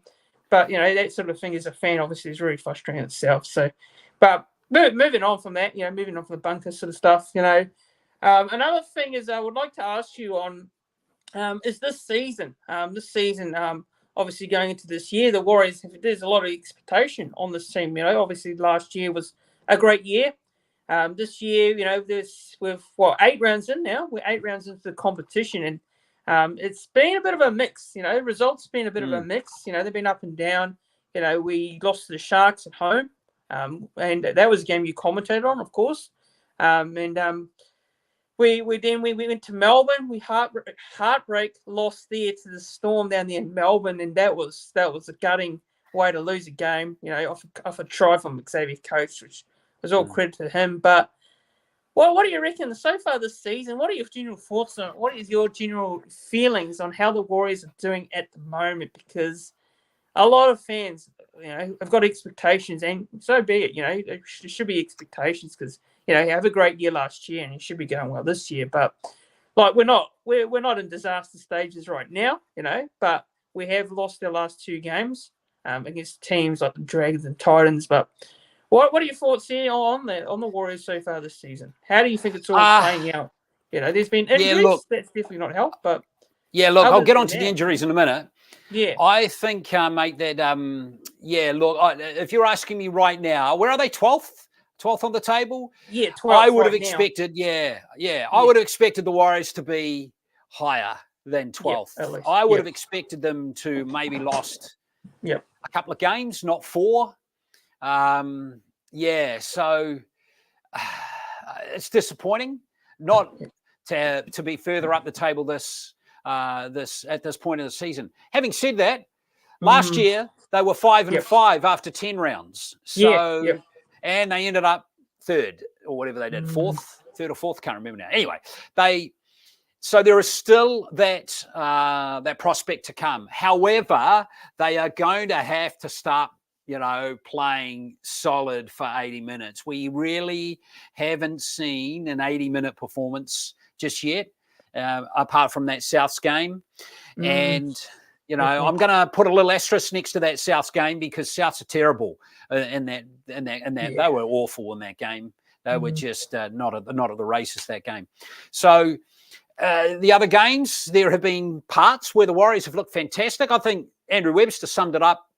that sort of thing as a fan obviously is really frustrating itself. So. But moving on from that, moving on from the bunker sort of stuff, another thing is I would like to ask you on is this season. Obviously going into this year, the Warriors, there's a lot of expectation on this team. Obviously last year was a great year. This year, we've 8 rounds in now. We're 8 rounds into the competition, It's been a bit of a mix. Results been a bit of a mix. They've been up and down. We lost to the Sharks at home, and that was a game you commentated on, of course. We went to Melbourne. We heartbreak lost there to the Storm down there in Melbourne, and that was a gutting way to lose a game. Off a try from Xavier Coates, which was all credit to him. But what do you reckon so far this season? What are your general thoughts on? What is your general feelings on how the Warriors are doing at the moment? Because a lot of fans, have got expectations, and so be it. There should be expectations because you have a great year last year, and you should be going well this year. But we're not in disaster stages right now, But we have lost our last 2 games against teams like the Dragons and Titans. But what are your thoughts here on the Warriors so far this season? How do you think it's all playing out? There's been injuries. That's definitely not helped. But I'll get on to the injuries in a minute. Yeah, I think, mate, that if you're asking me right now, where are they? 12th on the table? Yeah, 12th. I would have expected, I would have expected the Warriors to be higher than 12th. Yeah, I would have expected them to maybe lost a couple of games, not 4. So it's disappointing not to be further up the table at this point of the season. Having said that, last year they were 5-5 after 10 rounds. So and they ended up 3rd or whatever they did, 4th, 3rd or 4th, can't remember now. Anyway, so there is still that prospect to come. However, they are going to have to start playing solid for 80 minutes. We really haven't seen an 80-minute performance just yet, apart from that Souths game. And, I'm going to put a little asterisk next to that Souths game because Souths are terrible in that. They were awful in that game. They were just not at the races that game. So the other games, there have been parts where the Warriors have looked fantastic. I think Andrew Webster summed it up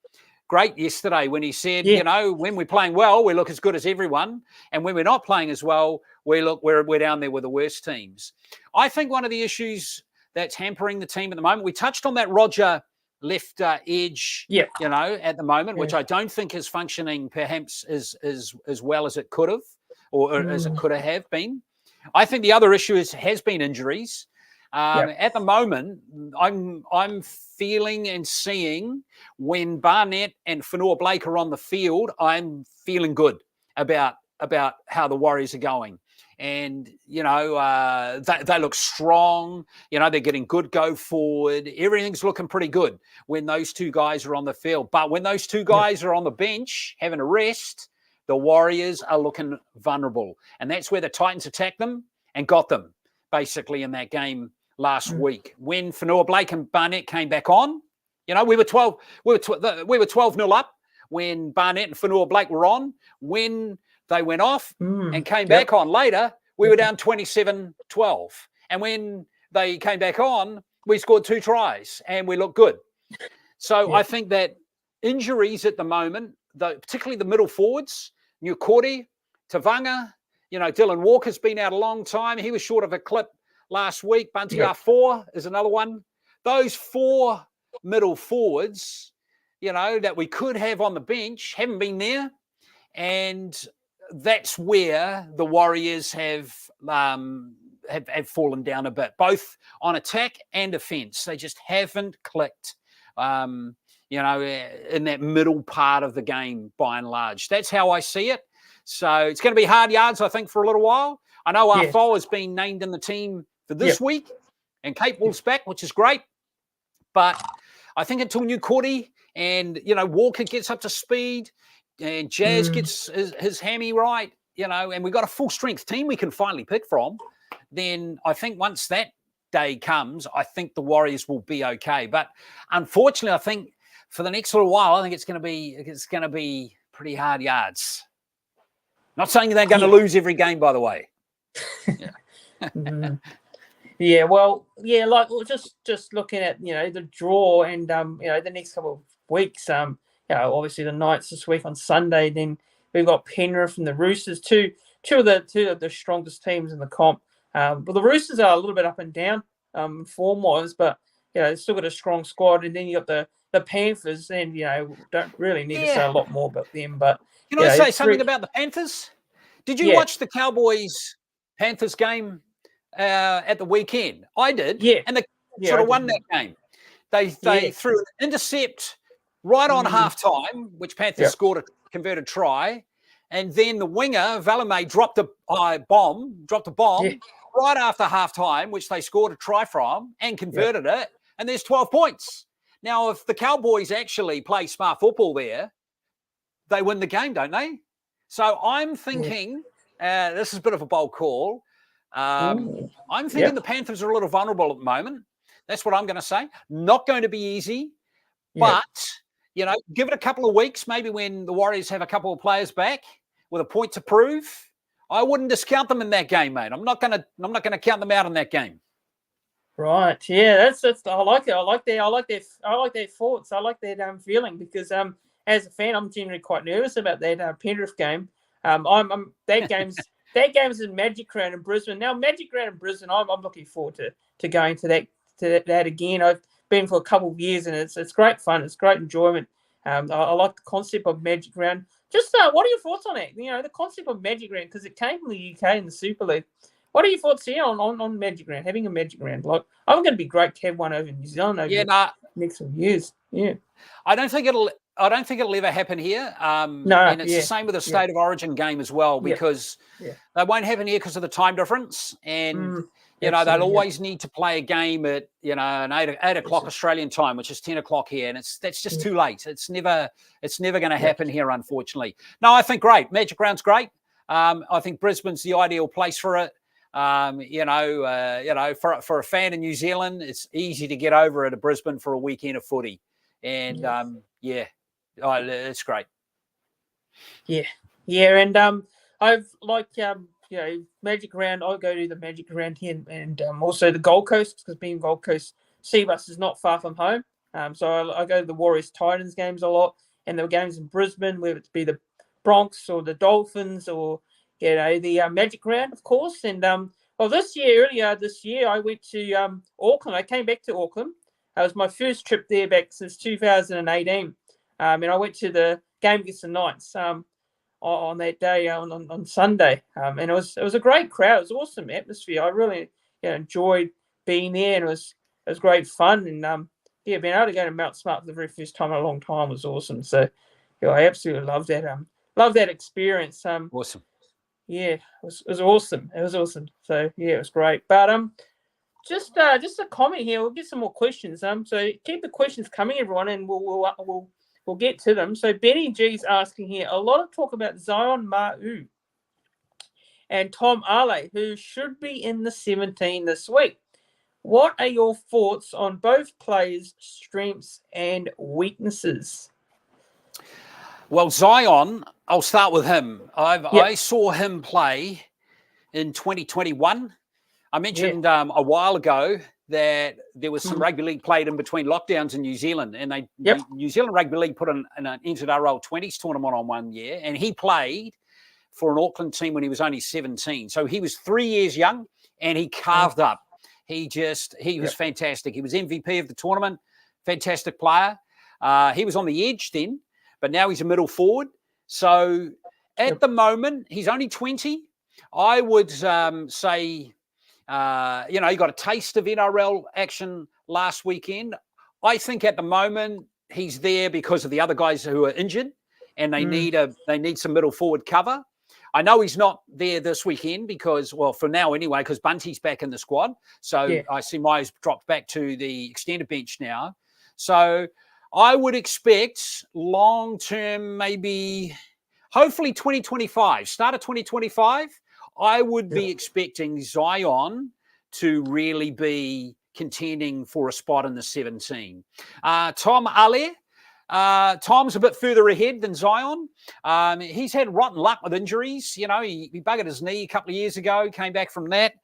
great yesterday when he said, when we're playing well, we look as good as everyone. And when we're not playing as well, we're down there with the worst teams. I think one of the issues that's hampering the team at the moment, we touched on that Roger left edge, at the moment, which I don't think is functioning perhaps as well as it could have or as it could have been. I think the other issue has been injuries. At the moment, I'm feeling and seeing when Barnett and Fanua Blake are on the field, I'm feeling good about how the Warriors are going. And, they look strong. They're getting good go forward. Everything's looking pretty good when those 2 guys are on the field. But when those 2 guys are on the bench having a rest, the Warriors are looking vulnerable. And that's where the Titans attacked them and got them, basically, in that game last week. When Fanua Blake and Barnett came back on, we were 12-0 up when Barnett and Fanua Blake were on. When they went off and came back on later, we were down 27-12. And when they came back on, we scored 2 tries and we looked good. So I think that injuries at the moment, particularly the middle forwards, Nukori, Tavanga, Dylan Walker's been out a long time. He was short of a clip last week. Bunty R4 is another one. Those 4 middle forwards, that we could have on the bench haven't been there. And that's where the Warriors have fallen down a bit, both on attack and defence. They just haven't clicked, in that middle part of the game by and large. That's how I see it. So it's going to be hard yards, I think, for a little while. I know Arfo has been named in the team for this week, and Kate Wolf's back, which is great. But I think until Nukori and, Walker gets up to speed and Jazz gets his hammy right, and we've got a full-strength team we can finally pick from, then I think once that day comes, I think the Warriors will be okay. But unfortunately, I think for the next little while, I think it's going to be pretty hard yards. Not saying they're going to lose every game, by the way. Just looking at the draw and the next couple of weeks. Obviously the Knights this week on Sunday. Then we've got Penrith and the Roosters, two of the strongest teams in the comp. But the Roosters are a little bit up and down form was, but they've still got a strong squad. And then you got the Panthers, and don't really need to say a lot more about them. But can I say something about the Panthers? Did you watch the Cowboys Panthers game at the weekend? I did. Yeah. And they sort of won that game. They threw an intercept right on halftime, which Panthers scored a converted try. And then the winger, Valame, dropped a bomb right after halftime, which they scored a try from and converted it. And there's 12 points. Now, if the Cowboys actually play smart football there, they win the game, don't they? So I'm thinking, this is a bit of a bold call. I'm thinking the Panthers are a little vulnerable at the moment. That's what I'm going to say. Not going to be easy, but, give it a couple of weeks, maybe when the Warriors have a couple of players back with a point to prove. I wouldn't discount them in that game, mate. I'm not going to count them out in that game. Right. Yeah, that's I like it. I like their thoughts. I like their feeling, because as a fan, I'm generally quite nervous about that Penrith game. That game's in Magic Round in Brisbane. Now, Magic Round in Brisbane, I'm looking forward to going to that again. I've been for a couple of years, and it's great fun. It's great enjoyment. I like the concept of Magic Round. Just what are your thoughts on it? The concept of Magic Round, because it came from the UK in the Super League. What are your thoughts here on Magic Round, having a Magic Round? Like, I'm going to be great to have one over New Zealand over the next few years. Yeah. I don't think it'll ever happen here. No, and it's the same with the State of Origin game as well, because they won't happen here because of the time difference. And, they'll always need to play a game at, an 8 o'clock Australian time, which is 10 o'clock here. And that's just too late. It's never going to happen here, unfortunately. No, I think great. Magic Round's great. I think Brisbane's the ideal place for it. For a fan in New Zealand, it's easy to get over at Brisbane for a weekend of footy. And, it's great. Yeah. And I've Magic Round. I'll go to the Magic Round here, and also the Gold Coast, because being Gold Coast, Seabus is not far from home. So I go to the Warriors Titans games a lot, and the games in Brisbane, whether it be the Bronx or the Dolphins or the Magic Round, of course. And earlier this year, I went to Auckland. I came back to Auckland. It was my first trip there back since 2018. And I went to the game against the Knights on that day on Sunday. And it was a great crowd. It was awesome atmosphere. I really enjoyed being there, and it was great fun. And being able to go to Mount Smart for the very first time in a long time was awesome. So I absolutely loved that. Loved that experience. Awesome. Yeah, it was awesome. It was awesome. So it was great. But just a comment here. We'll get some more questions. So keep the questions coming, everyone, and we'll get to them. So Benny G's asking here, a lot of talk about Zion Ma'u and Tom Ale, who should be in the 17 this week. What are your thoughts on both players' strengths and weaknesses? Well, Zion, I'll start with him. I saw him play in 2021. I mentioned a while ago that there was some rugby league played in between lockdowns in New Zealand, and New Zealand Rugby League put an NRL 20s tournament on one year, and he played for an Auckland team when he was only 17. So he was 3 years young, and he carved up. He was fantastic. He was MVP of the tournament, fantastic player. He was on the edge then, but now he's a middle forward. So at the moment, he's only 20. I would say, he got a taste of NRL action last weekend. I think at the moment he's there because of the other guys who are injured, and they need some middle forward cover. I know he's not there this weekend because, well, for now anyway, because Bunty's back in the squad. So I see Myers dropped back to the extended bench now. So I would expect long-term, maybe, hopefully 2025, start of 2025, I would be expecting Zion to really be contending for a spot in the 17. Tom Ale, Tom's a bit further ahead than Zion. He's had rotten luck with injuries. He buggered his knee a couple of years ago, came back from that.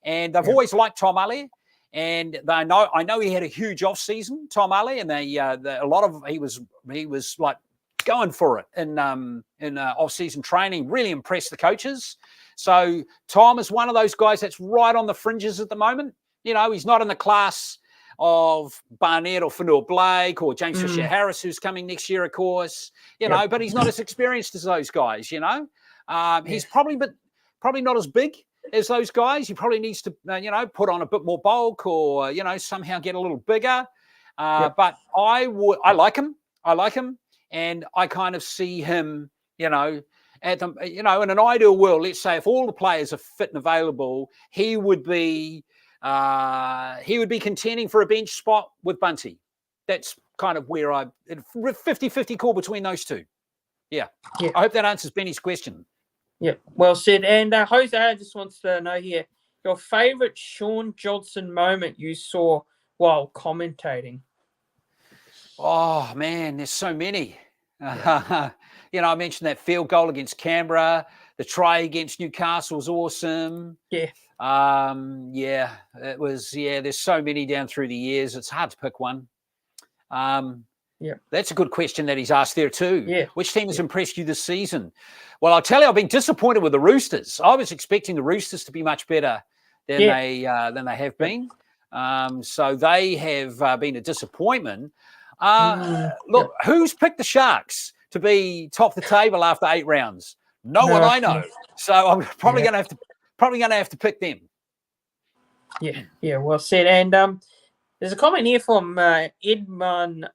And they've always liked Tom Ale. And I know he had a huge off season, Tom Ale, and he was like going for it in off season training. Really impressed the coaches. So Tom is one of those guys that's right on the fringes at the moment. He's not in the class of Barnett or Fanua Blake or James Fisher-Harris, who's coming next year, of course, but he's not as experienced as those guys, He's probably not as big as those guys. He probably needs to, put on a bit more bulk or, somehow get a little bigger. But I like him. And I kind of see him, in an ideal world, let's say if all the players are fit and available, he would be contending for a bench spot with Bunty. That's kind of where 50-50 call between those two. Yeah. I hope that answers Benny's question. Yeah, well said. And Jose just wants to know here, your favourite Sean Johnson moment you saw while commentating? Oh, man, there's so many. I mentioned that field goal against Canberra. The try against Newcastle was awesome. Yeah. It was, there's so many down through the years. It's hard to pick one. That's a good question that he's asked there too. Yeah. Which team has impressed you this season? Well, I'll tell you, I've been disappointed with the Roosters. I was expecting the Roosters to be much better than they have been. So they have been a disappointment. Look, who's picked the Sharks to be top of the table after 8 rounds? No one I know. So I'm probably going to have to pick them. Yeah, well said. And there's a comment here from Edmund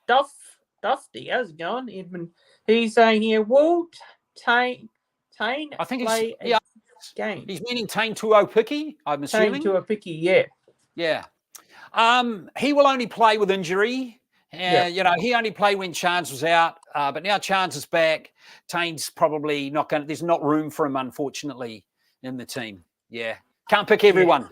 Dufty. How's it going, Edmund? He's saying here, will Tane I think play a game? He's meaning Tane Tuopiki, I'm assuming. Tane Tuopiki, yeah. He will only play with injury. He only played when Chance was out, but now Chance is back. Tane's probably not going to, there's not room for him, unfortunately, in the team. Yeah. Can't pick everyone.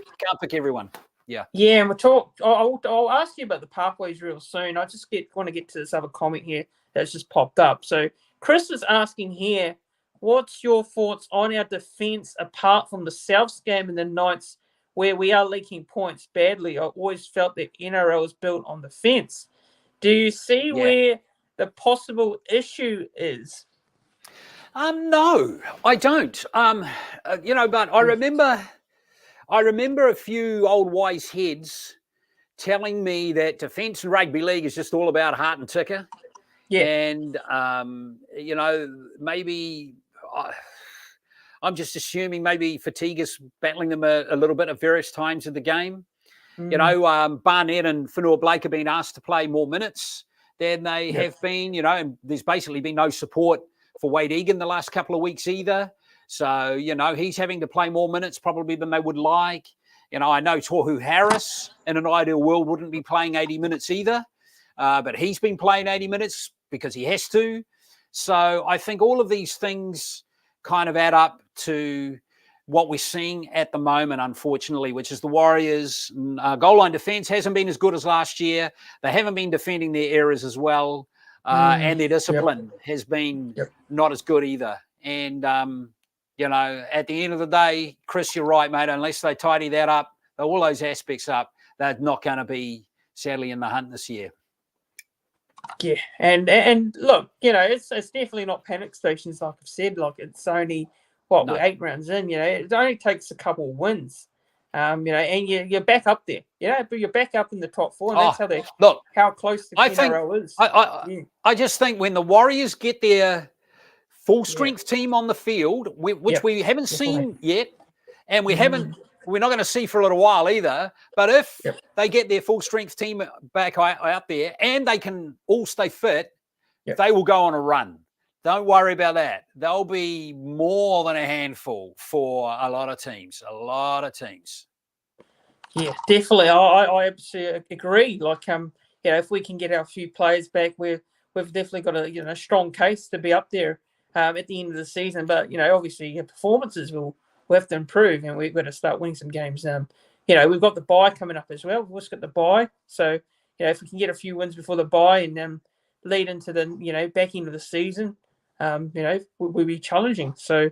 Yeah. Yeah, and we'll talk. I'll ask you about the pathways real soon. I just want to get to this other comment here that's just popped up. So Chris is asking here, what's your thoughts on our defence apart from the Souths game and the Knights where we are leaking points badly? I always felt that NRL is built on defence. Do you see where the possible issue is? No, I don't. But I remember a few old wise heads telling me that defence in rugby league is just all about heart and ticker. Yeah. And, maybe I'm just assuming maybe fatigue is battling them a little bit at various times of the game. Barnett and Fanua Blake have been asked to play more minutes than they have been, and there's basically been no support for Wade Egan the last couple of weeks either. So, he's having to play more minutes probably than they would like. I know Tohu Harris in an ideal world wouldn't be playing 80 minutes either, but he's been playing 80 minutes because he has to. So I think all of these things kind of add up to what we're seeing at the moment, unfortunately, which is the Warriors' goal line defence hasn't been as good as last year. They haven't been defending their errors as well, and their discipline has been not as good either. And, at the end of the day, Chris, you're right, mate, unless they tidy that up, all those aspects up, they're not going to be, sadly, in the hunt this year. Yeah, and look, it's definitely not panic stations, like I've said. Like, it's only... we're 8 rounds in, it only takes a couple of wins, and you're back up there, but you're back up in the top 4, and that's how close the NRL is. I just think when the Warriors get their full strength team on the field, which we haven't seen yet, and we're not going to see for a little while either, but if they get their full strength team back out there and they can all stay fit, they will go on a run. Don't worry about that. They'll be more than a handful for a lot of teams. Yeah, definitely. I absolutely agree. Like, if we can get our few players back, we've definitely got a strong case to be up there at the end of the season. But obviously, performances will have to improve, and we've got to start winning some games. We've got the bye coming up as well. We've just got the bye, so if we can get a few wins before the bye and lead into the back end of the season. Will be challenging. So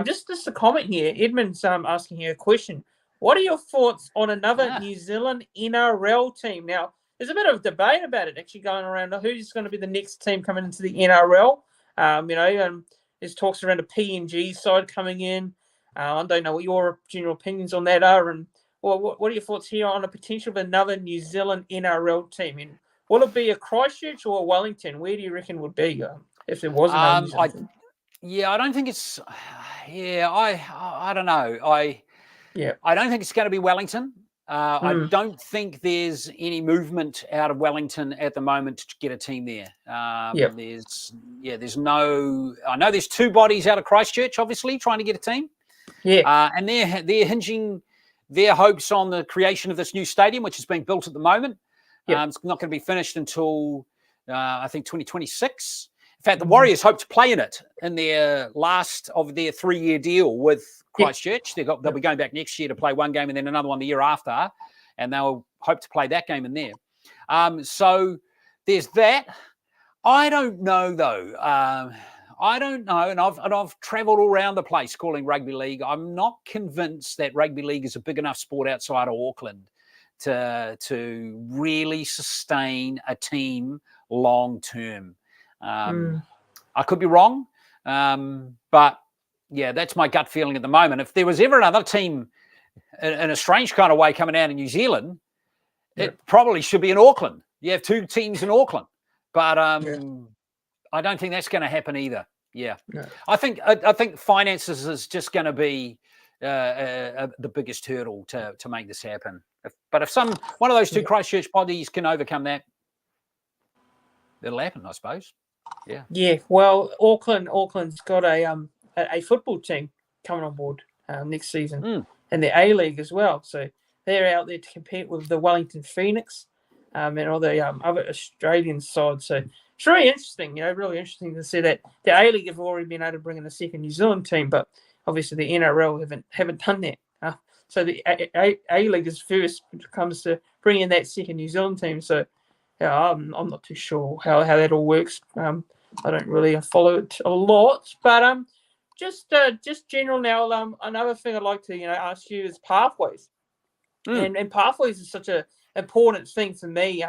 just a comment here. Edmund's asking here a question. What are your thoughts on another New Zealand NRL team? Now, there's a bit of debate about it actually going around. Who's going to be the next team coming into the NRL? There's talks around a PNG side coming in. I don't know what your general opinions on that are. And Well, what are your thoughts here on the potential of another New Zealand NRL team? And will it be a Christchurch or a Wellington? Where do you reckon would be if there was another New Zealand team? I don't think it's. Yeah, I don't know. I don't think it's going to be Wellington. I don't think there's any movement out of Wellington at the moment to get a team there. There's no. I know there's two bodies out of Christchurch, obviously trying to get a team. Yeah, and they're hinging their hopes on the creation of this new stadium, which is being built at the moment. It's not going to be finished until I think 2026. In fact, the Warriors hope to play in it in their last of their 3-year deal with Christchurch. They'll be going back next year to play one game and then another one the year after, and they'll hope to play that game in there. So there's that. I don't know though. I don't know, and I've travelled all around the place calling rugby league. I'm not convinced that rugby league is a big enough sport outside of Auckland to really sustain a team long term. I could be wrong, but yeah, that's my gut feeling at the moment. If there was ever another team in a strange kind of way coming out of New Zealand, it probably should be in Auckland. You have two teams in Auckland, but I don't think that's going to happen either. Yeah, I think finances is just going to be the biggest hurdle to make this happen. But if one of those two Christchurch bodies can overcome that, it'll happen, I suppose. Yeah. Yeah. Well, Auckland's got a football team coming on board next season, and the A League as well. So they're out there to compete with the Wellington Phoenix and all the other Australian sides. So it's really interesting. Really interesting to see that the A League have already been able to bring in a second New Zealand team, but obviously the NRL haven't done that. So the A League is first when it comes to bringing in that second New Zealand team. So I'm not too sure how that all works. I don't really follow it a lot, but just general now. Another thing I'd like to ask you is pathways, and pathways is such a important thing for me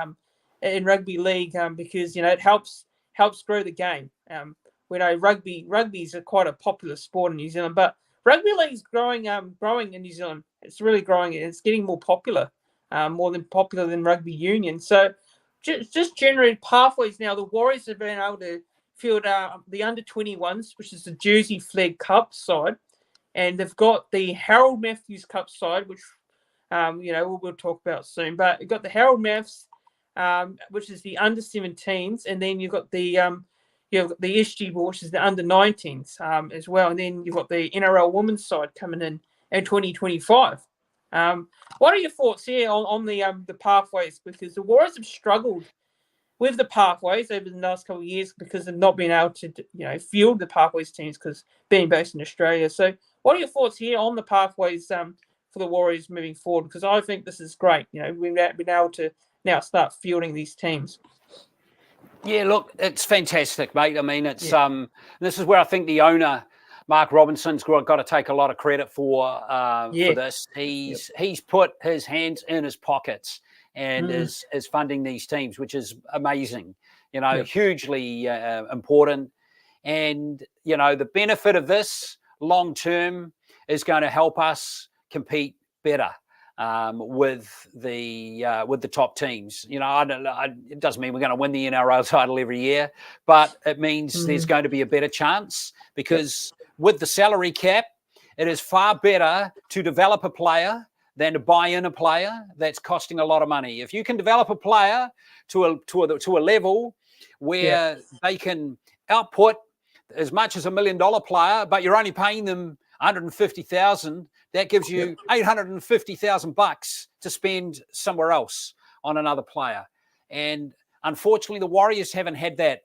in rugby league because it helps grow the game. We know rugby is quite a popular sport in New Zealand, but rugby league is growing in New Zealand. It's really growing. It's getting more popular, more popular than rugby union. So just generate pathways now. The Warriors have been able to field the under-21s, which is the Jersey Flag Cup side, and they've got the Harold Matthews Cup side, which we'll talk about soon. But you've got the Harold Maths, which is the under-17s, and then you've got the SG Ball, which is the under-19s as well, and then you've got the NRL Women's side coming in 2025. What are your thoughts here on the pathways? Because the Warriors have struggled with the pathways over the last couple of years because they've not been able to, field the pathways teams because being based in Australia. So, what are your thoughts here on the pathways for the Warriors moving forward? Because I think this is great. We've been able to now start fielding these teams. Yeah, look, it's fantastic, mate. I mean, it's this is where I think the owner, Mark Robinson's got to take a lot of credit for this. He's put his hands in his pockets and is funding these teams, which is amazing. Hugely important. And the benefit of this long term is going to help us compete better with the top teams. It doesn't mean we're going to win the NRL title every year, but it means there's going to be a better chance because with the salary cap, it is far better to develop a player than to buy in a player that's costing a lot of money. If you can develop a player to a level where they can output as much as $1 million player, but you're only paying them $150,000, that gives you $850,000 to spend somewhere else on another player. And unfortunately, the Warriors haven't had that,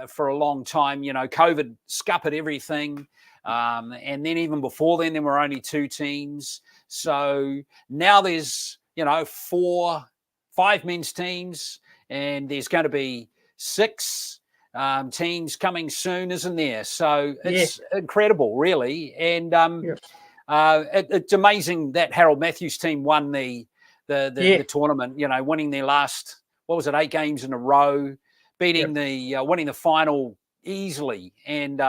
for a long time. COVID scuppered everything. And then even before then, there were only two teams. So now there's, 5 men's teams, and there's going to be 6 teams coming soon, isn't there? So it's incredible, really. And it's amazing that Harold Matthews team won the tournament, winning their last, 8 games in a row, beating winning the final easily. And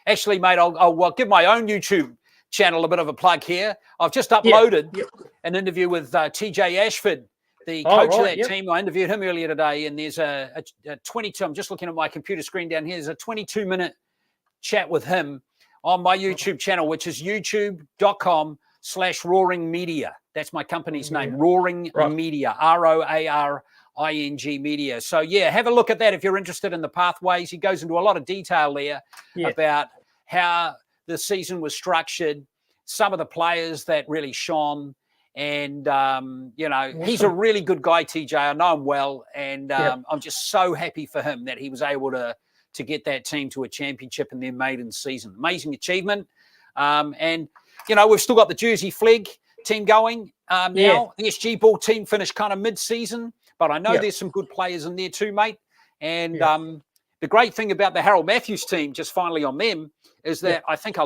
actually, mate, I'll give my own YouTube channel a bit of a plug here. I've just uploaded an interview with TJ Ashford, the coach of that team. I interviewed him earlier today, and there's a 22. I'm just looking at my computer screen down here. There's a 22-minute chat with him on my YouTube channel, which is youtube.com/Roaring Media. That's my company's name, Roaring Media, ROARING Media. So, yeah, have a look at that if you're interested in the pathways. He goes into a lot of detail there about how the season was structured, some of the players that really shone. And, he's a really good guy, TJ. I know him well. And I'm just so happy for him that he was able to get that team to a championship in their maiden season. Amazing achievement. We've still got the Jersey Flegg team going now. The SG Ball team finished kind of mid-season, but I know there's some good players in there too, mate. And the great thing about the Harold Matthews team, just finally on them, is that I think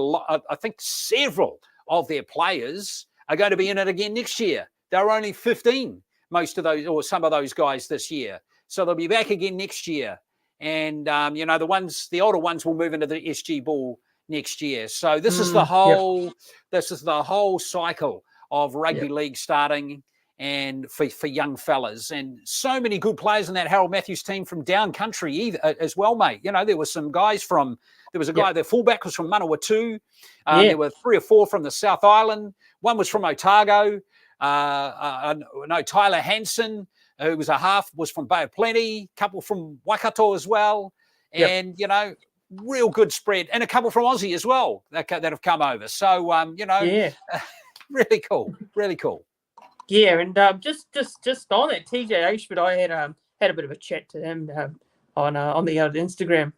several of their players are going to be in it again next year. There are only 15, most of those, or some of those guys this year. So they'll be back again next year. And, the older ones will move into the SG Ball next year. So this is the whole cycle of rugby league starting and for young fellas. And so many good players in that Harold Matthews team from down country as well, mate. There were some guys there was a guy, their fullback was from Manawatu. There were 3 or 4 from the South Island. One was from Otago. Tyler Hansen, who was a half, was from Bay of Plenty, a couple from Waikato as well. And, real good spread. And a couple from Aussie as well that have come over. So, really cool. Really cool. Yeah, and just on that, TJ Ashford, I had a bit of a chat to him on the Instagram.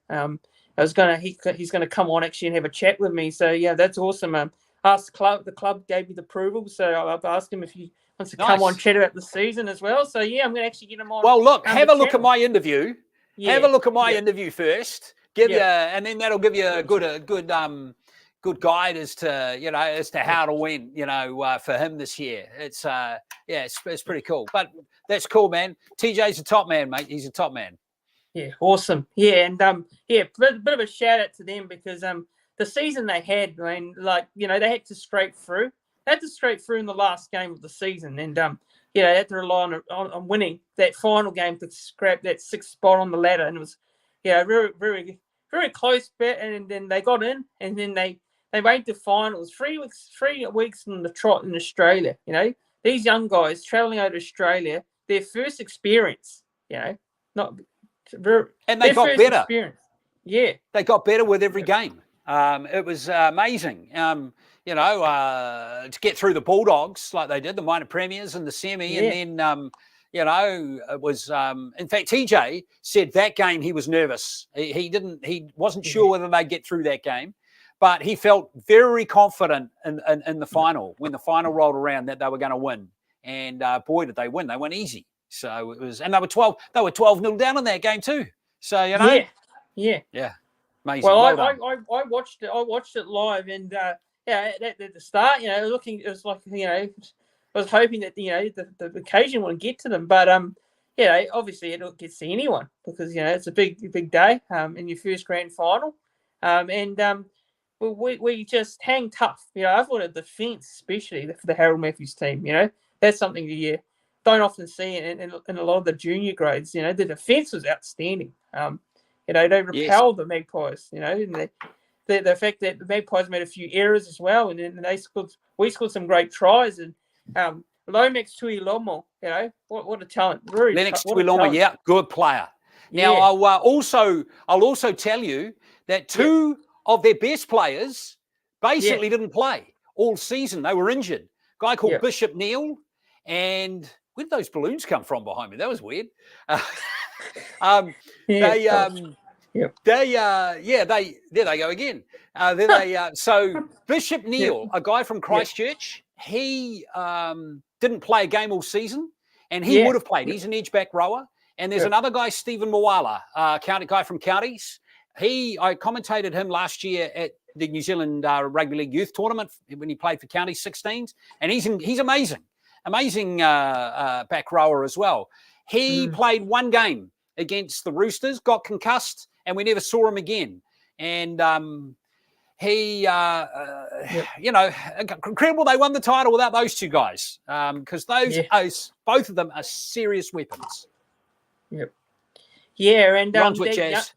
He's gonna come on actually and have a chat with me. So yeah, that's awesome. The club gave me the approval, so I've asked him if he wants to come on chat about the season as well. So yeah, I'm gonna actually get him on. Well, look, have a look at my interview. Have a look at my interview first. And then that'll give you a good guide as to how to win. For him this year. It's it's pretty cool. But that's cool, man. TJ's a top man, mate. He's a top man. Yeah, awesome. Yeah, and bit of a shout out to them because the season they had, they had to scrape through. They had to scrape through in the last game of the season, and they had to rely on winning that final game to scrap that 6th spot on the ladder, and it was very very very close bet, and then they got in, and then they made the finals 3 weeks in the trot in Australia. These young guys traveling over to Australia, their first experience. And they got better. Experience. Yeah, they got better with every game. It was amazing. To get through the Bulldogs like they did, the minor premiers and the semi, and then it was. In fact, TJ said that game he was nervous. He wasn't sure whether they'd get through that game, but he felt very confident in the final when the final rolled around that they were going to win. And boy, did they win! They won easy. So it was, and they were 12-0 down in that game too. So yeah, amazing. Well, I watched it. I watched it live, and at the start, it was like I was hoping that the occasion wouldn't get to them, but obviously it gets to anyone because it's a big day in your first grand final, we just hang tough. I thought the defence, especially for the Harold Matthews team, that's something you don't often see in a lot of the junior grades. The defence was outstanding. They repelled the Magpies. And the fact that the Magpies made a few errors as well, and then we scored some great tries. And Lomax Tuilomo, what a talent! Lennox Tuilomo, good player. Now I'll also tell you that 2 of their best players basically didn't play all season. They were injured. A guy called Bishop Neal, and where did those balloons come from behind me? That was weird. There they go again. So Bishop Neal, a guy from Christchurch, he didn't play a game all season, and he would have played. He's an edge-back rower. And there's another guy, Stephen Moala, county guy from Counties. I commentated him last year at the New Zealand Rugby League Youth Tournament when he played for Counties 16s, and he's amazing. Amazing back rower as well. He played 1 game against the Roosters, got concussed, and we never saw him again. And he, Yep. you know, incredible they won the title without those two guys, because both of them are serious weapons. Yep. Yeah, and Brunswick Jazz.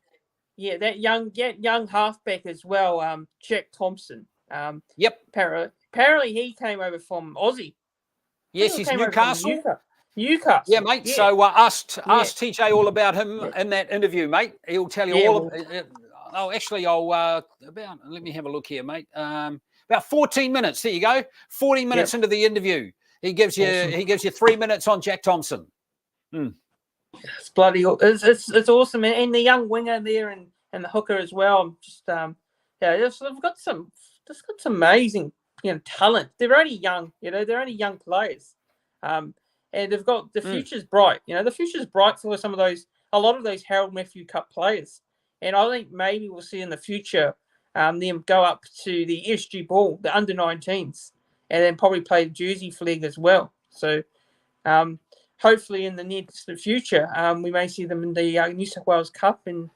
that young halfback as well, Jack Thompson. Yep. Apparently he came over from Aussie. Yes, he's Newcastle. Newcastle. Yeah, mate. Yeah. So ask TJ all about him in that interview, mate. He'll tell you all. Actually, let me have a look here, mate. About 14 minutes. There you go. 40 minutes into the interview, he gives you 3 minutes on Jack Thompson. It's bloody. It's awesome, and the young winger there and the hooker as well. They've got some amazing talent. They're only young, they're only young players, and they've got the future's bright. The future's bright for a lot of those Harold Matthew Cup players, and I think maybe we'll see in the future them go up to the SG Ball, the under-19s, and then probably play the Jersey flag as well. So. Hopefully, in the near future, we may see them in the New South Wales Cup and,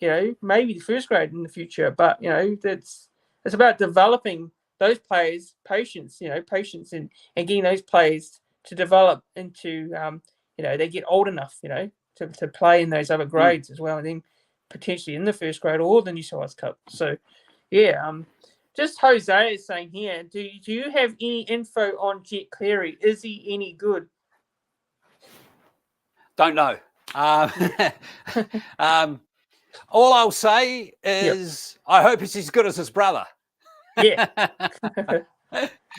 maybe the first grade in the future. But, it's about developing those players' patience and getting those players to develop into, they get old enough, to play in those other grades as well. And then potentially in the first grade or the New South Wales Cup. So, just Jose is saying here, do you have any info on Jet Cleary? Is he any good? Don't know. All I'll say is I hope it's as good as his brother. Yeah. I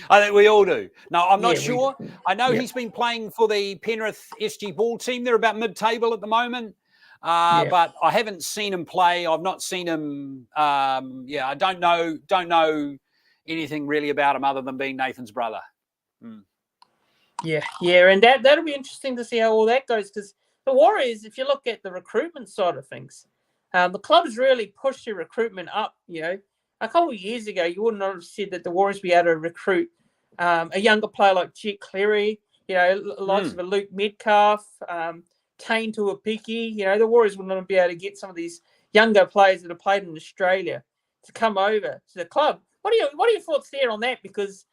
think we all do. No, I'm not sure. I know he's been playing for the Penrith SG Ball team. They're about mid-table at the moment. But I haven't seen him play. I've not seen him. I don't know anything really about him other than being Nathan's brother. Yeah, and that'll be interesting to see how all that goes, because the Warriors, if you look at the recruitment side of things, the club's really pushed their recruitment up. A couple of years ago, you wouldn't have said that the Warriors be able to recruit a younger player like Jet Cleary, lots of a Luke Metcalf, Tane Tuapiki. The Warriors wouldn't be able to get some of these younger players that have played in Australia to come over to the club. What are your thoughts there on that? Because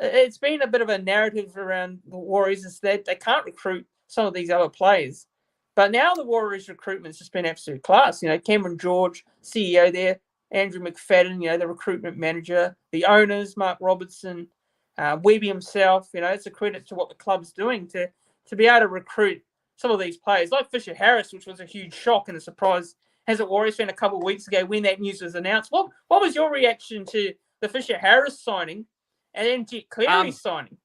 it's been a bit of a narrative around the Warriors is that they can't recruit some of these other players. But now the Warriors recruitment's just been absolute class. Cameron George, CEO there, Andrew McFadden, the recruitment manager, the owners, Mark Robertson, Webby himself. It's a credit to what the club's doing to be able to recruit some of these players, like Fisher Harris, which was a huge shock and a surprise as a Warriors fan a couple of weeks ago when that news was announced. What was your reaction to the Fisher Harris signing? And then Jet Cleary signing,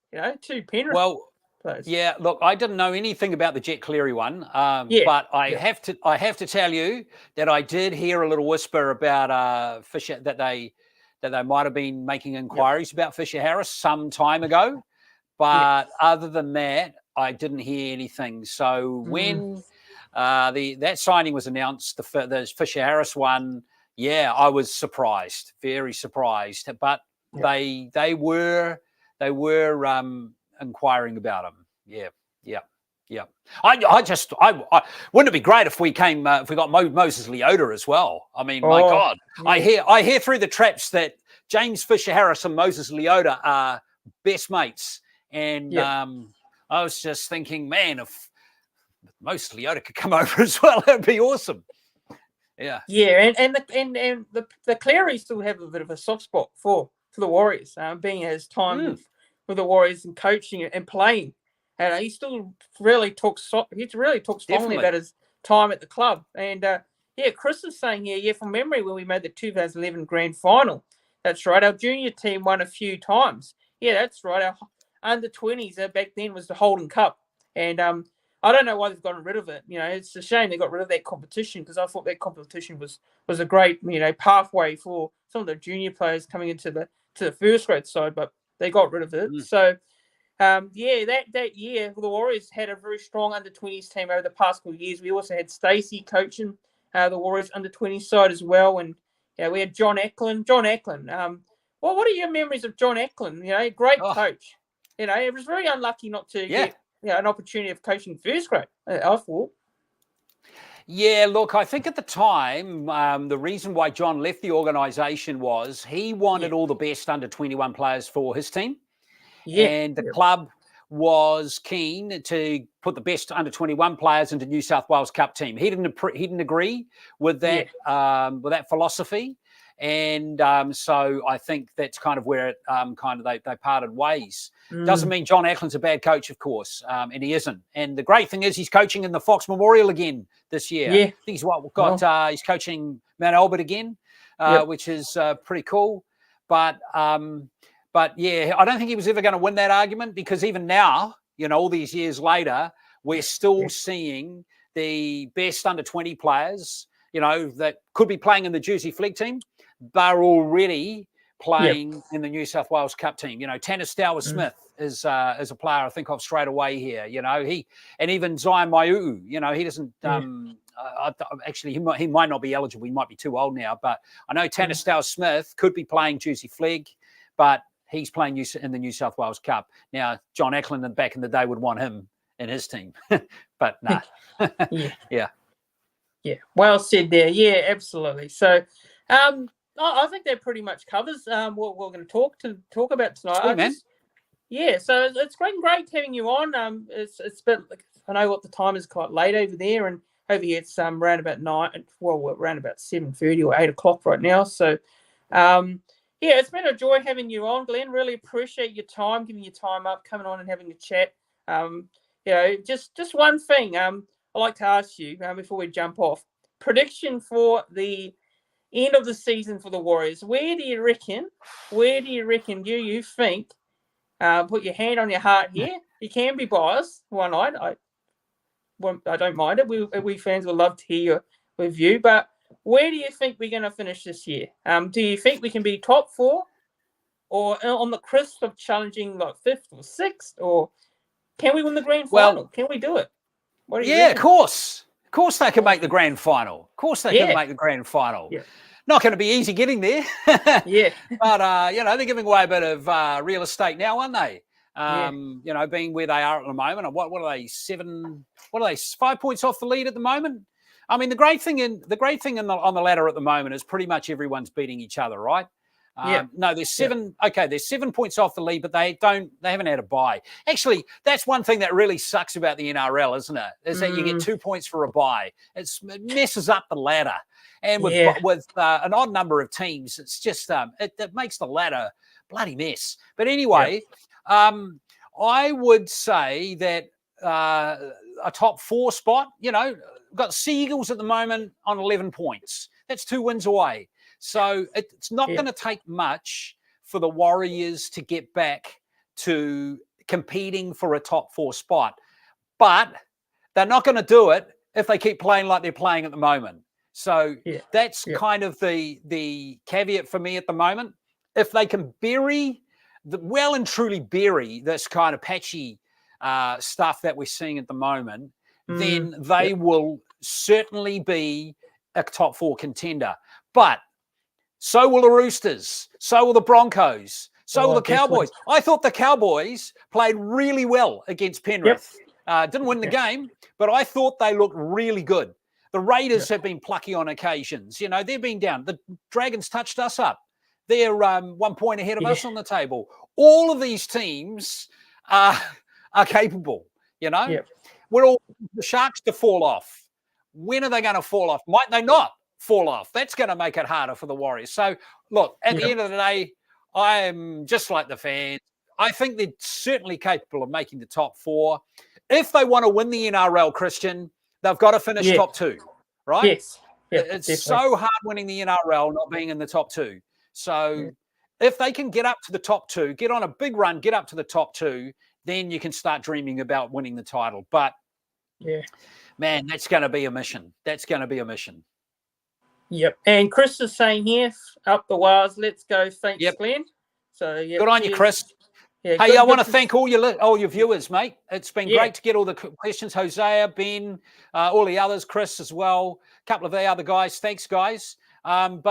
two Penrith players. Yeah, look, I didn't know anything about the Jet Cleary one, but I have to tell you that I did hear a little whisper about Fisher that they might have been making inquiries about Fisher Harris some time ago, but other than that, I didn't hear anything. So when that signing was announced, the Fisher Harris one, I was surprised, very surprised, but. They were inquiring about him. Yeah. I wouldn't it be great if we got Moses Leota as well? I mean, my God, I hear through the traps that James Fisher Harris and Moses Leota are best mates, and I was just thinking, man, if Moses Leota could come over as well, that'd be awesome. Yeah, and the Clearys still have a bit of a soft spot for the Warriors, being his time with the Warriors and coaching and playing, and he still really talks strongly about his time at the club. And Chris is saying here, from memory, when we made the 2011 grand final, that's right. Our junior team won a few times. Yeah, that's right. Our under 20s back then was the Holden Cup, and I don't know why they've gotten rid of it. It's a shame they got rid of that competition, because I thought that competition was a great pathway for some of the junior players coming into the first grade side, but they got rid of it. So, that year, the Warriors had a very strong under-20s team over the past couple of years. We also had Stacey coaching the Warriors under-20s side as well, and we had John Eklund. What are your memories of John Eklund? Great coach. It was very unlucky not to get an opportunity of coaching first grade, I thought. Yeah, look, I think at the time, the reason why John left the organisation was he wanted all the best under 21 players for his team. Yeah. And the club was keen to put the best under 21 players into New South Wales Cup team. He didn't agree with that philosophy. And so I think that's kind of where it they parted ways. Doesn't mean John Ackland's a bad coach, of course, and he isn't. And the great thing is he's coaching in the Fox Memorial again this year. Yeah. I think he's coaching Mount Albert again, which is pretty cool. But yeah, I don't think he was ever going to win that argument, because even now, all these years later, we're still seeing the best under 20 players, that could be playing in the Jersey Flegg team, they're already playing in the New South Wales Cup team. Tanner Stowers-Smith is a player I think of straight away here. And even Zion Maiu, he doesn't. Actually, he might not be eligible. He might be too old now. But I know Tanner Stowers-Smith could be playing Jersey Flegg, but he's playing in the New South Wales Cup. Now, John Ackland back in the day would want him in his team, but nah. Yeah. Well said there. Yeah, absolutely. So, I think that pretty much covers what we're going to talk about tonight. Sweet, man. So it's great having you on. It's been, I know what the time is quite late over there, and over here it's around about we're around about 7:30 or 8 o'clock right now. So, it's been a joy having you on, Glenn. Really appreciate your time, giving your time up, coming on and having a chat. Just one thing I'd like to ask you before we jump off. Prediction for the end of the season for the Warriors. Where do you reckon do you think, put your hand on your heart here, you can be biased, why not? I don't mind it. We fans would love to hear your view, but where do you think we're going to finish this year? Do you think we can be top 4 or on the crisp of challenging like 5th or 6th, or can we win the grand final? Can we do it? What do you reckon? Of course. Of course they can make the grand final. Of course they can make the grand final. Yeah. Not going to be easy getting there. Yeah. But, they're giving away a bit of real estate now, aren't they? Being where they are at the moment. What are they, 5 points off the lead at the moment? I mean, the great thing on the ladder at the moment is pretty much everyone's beating each other, right? No, there's 7. Okay, there's 7 points off the lead, but they haven't had a bye. Actually, that's one thing that really sucks about the NRL, isn't it? Is that you get 2 points for a bye. It messes up the ladder, and with an odd number of teams, it's just it makes the ladder bloody mess. But anyway, I would say that a top 4 spot. We've got Seagulls at the moment on 11 points. That's 2 wins away. So it's not going to take much for the Warriors to get back to competing for a top 4 spot. But they're not going to do it if they keep playing like they're playing at the moment. So that's kind of the caveat for me at the moment. If they can well and truly bury this kind of patchy stuff that we're seeing at the moment, then they will certainly be a top 4 contender. But so will the Roosters. So will the Broncos. So will the Cowboys. I thought the Cowboys played really well against Penrith. Didn't win the game, but I thought they looked really good. The Raiders have been plucky on occasions. They've been down. The Dragons touched us up. They're 1 point ahead of us on the table. All of these teams are capable, We're all the Sharks to fall off. When are they going to fall off? Might they not fall off? That's going to make it harder for the Warriors. So, look, at the end of the day, I am just like the fans. I think they're certainly capable of making the top 4. If they want to win the NRL, Christian, they've got to finish top 2, right? Yes. It's so hard winning the NRL, not being in the top 2. So if they can get up to the top 2, get on a big run, get up to the top 2, then you can start dreaming about winning the title. But, man, that's going to be a mission. Yep. And Chris is saying here, up the wires, let's go. Thanks, Glenn. So, good on you, Chris. Yeah, hey, I want to thank all your viewers, mate. It's been great to get all the questions. Hosea, Ben, all the others, Chris as well, a couple of the other guys. Thanks, guys. Can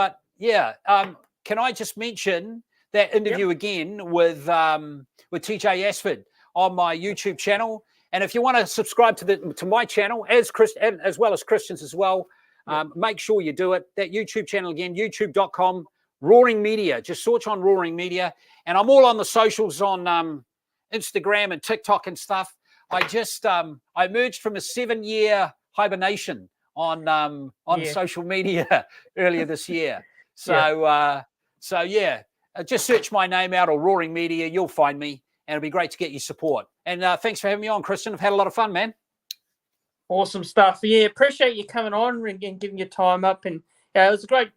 I just mention that interview again with TJ Ashford on my YouTube channel? And if you want to subscribe to my channel, as well as Christian's as well, make sure you do it. That YouTube channel again, youtube.com, Roaring Media. Just search on Roaring Media. And I'm all on the socials on Instagram and TikTok and stuff. I emerged from a 7-year hibernation on social media earlier this year. So just search my name out or Roaring Media. You'll find me, and it'll be great to get your support. And thanks for having me on, Christian. I've had a lot of fun, man. Awesome stuff. Yeah, appreciate you coming on and giving your time up. And it was a great.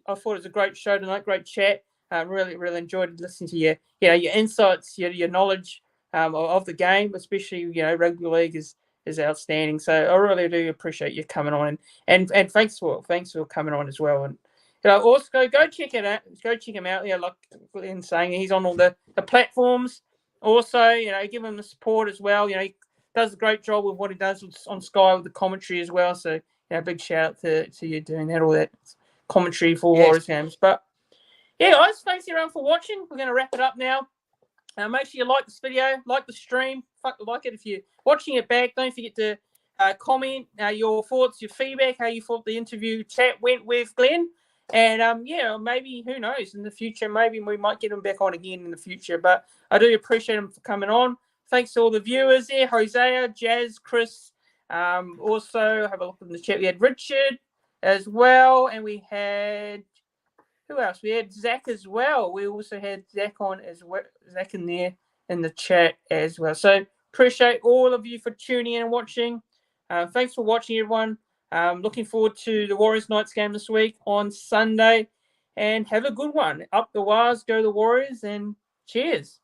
I thought it was a great show tonight. Great chat. Really enjoyed listening to your insights, your knowledge of the game, especially rugby league is outstanding. So I really do appreciate you coming on, and thanks for coming on as well. And also go check it out. Go check him out. Like Glenn saying, he's on all the platforms. Also, give him the support as well. He does a great job with what he does on Sky with the commentary as well. So big shout out to you doing that, all that commentary for Warriors games. But yeah, guys, thanks everyone for watching. We're going to wrap it up now. Make sure you like this video, like the stream, like it if you're watching it back. Don't forget to comment your thoughts, your feedback, how you thought the interview chat went with Glenn. And maybe, who knows, in the future, maybe we might get him back on again in the future. But I do appreciate him for coming on. Thanks to all the viewers there, Hosea, Jazz, Chris. Also, have a look in the chat. We had Richard as well, and we had... who else? We had Zach as well. We also had Zach on as well. Zach in there in the chat as well. So appreciate all of you for tuning in and watching. Thanks for watching, everyone. Looking forward to the Warriors Knights game this week on Sunday. And have a good one. Up the wires, go the Warriors, and cheers.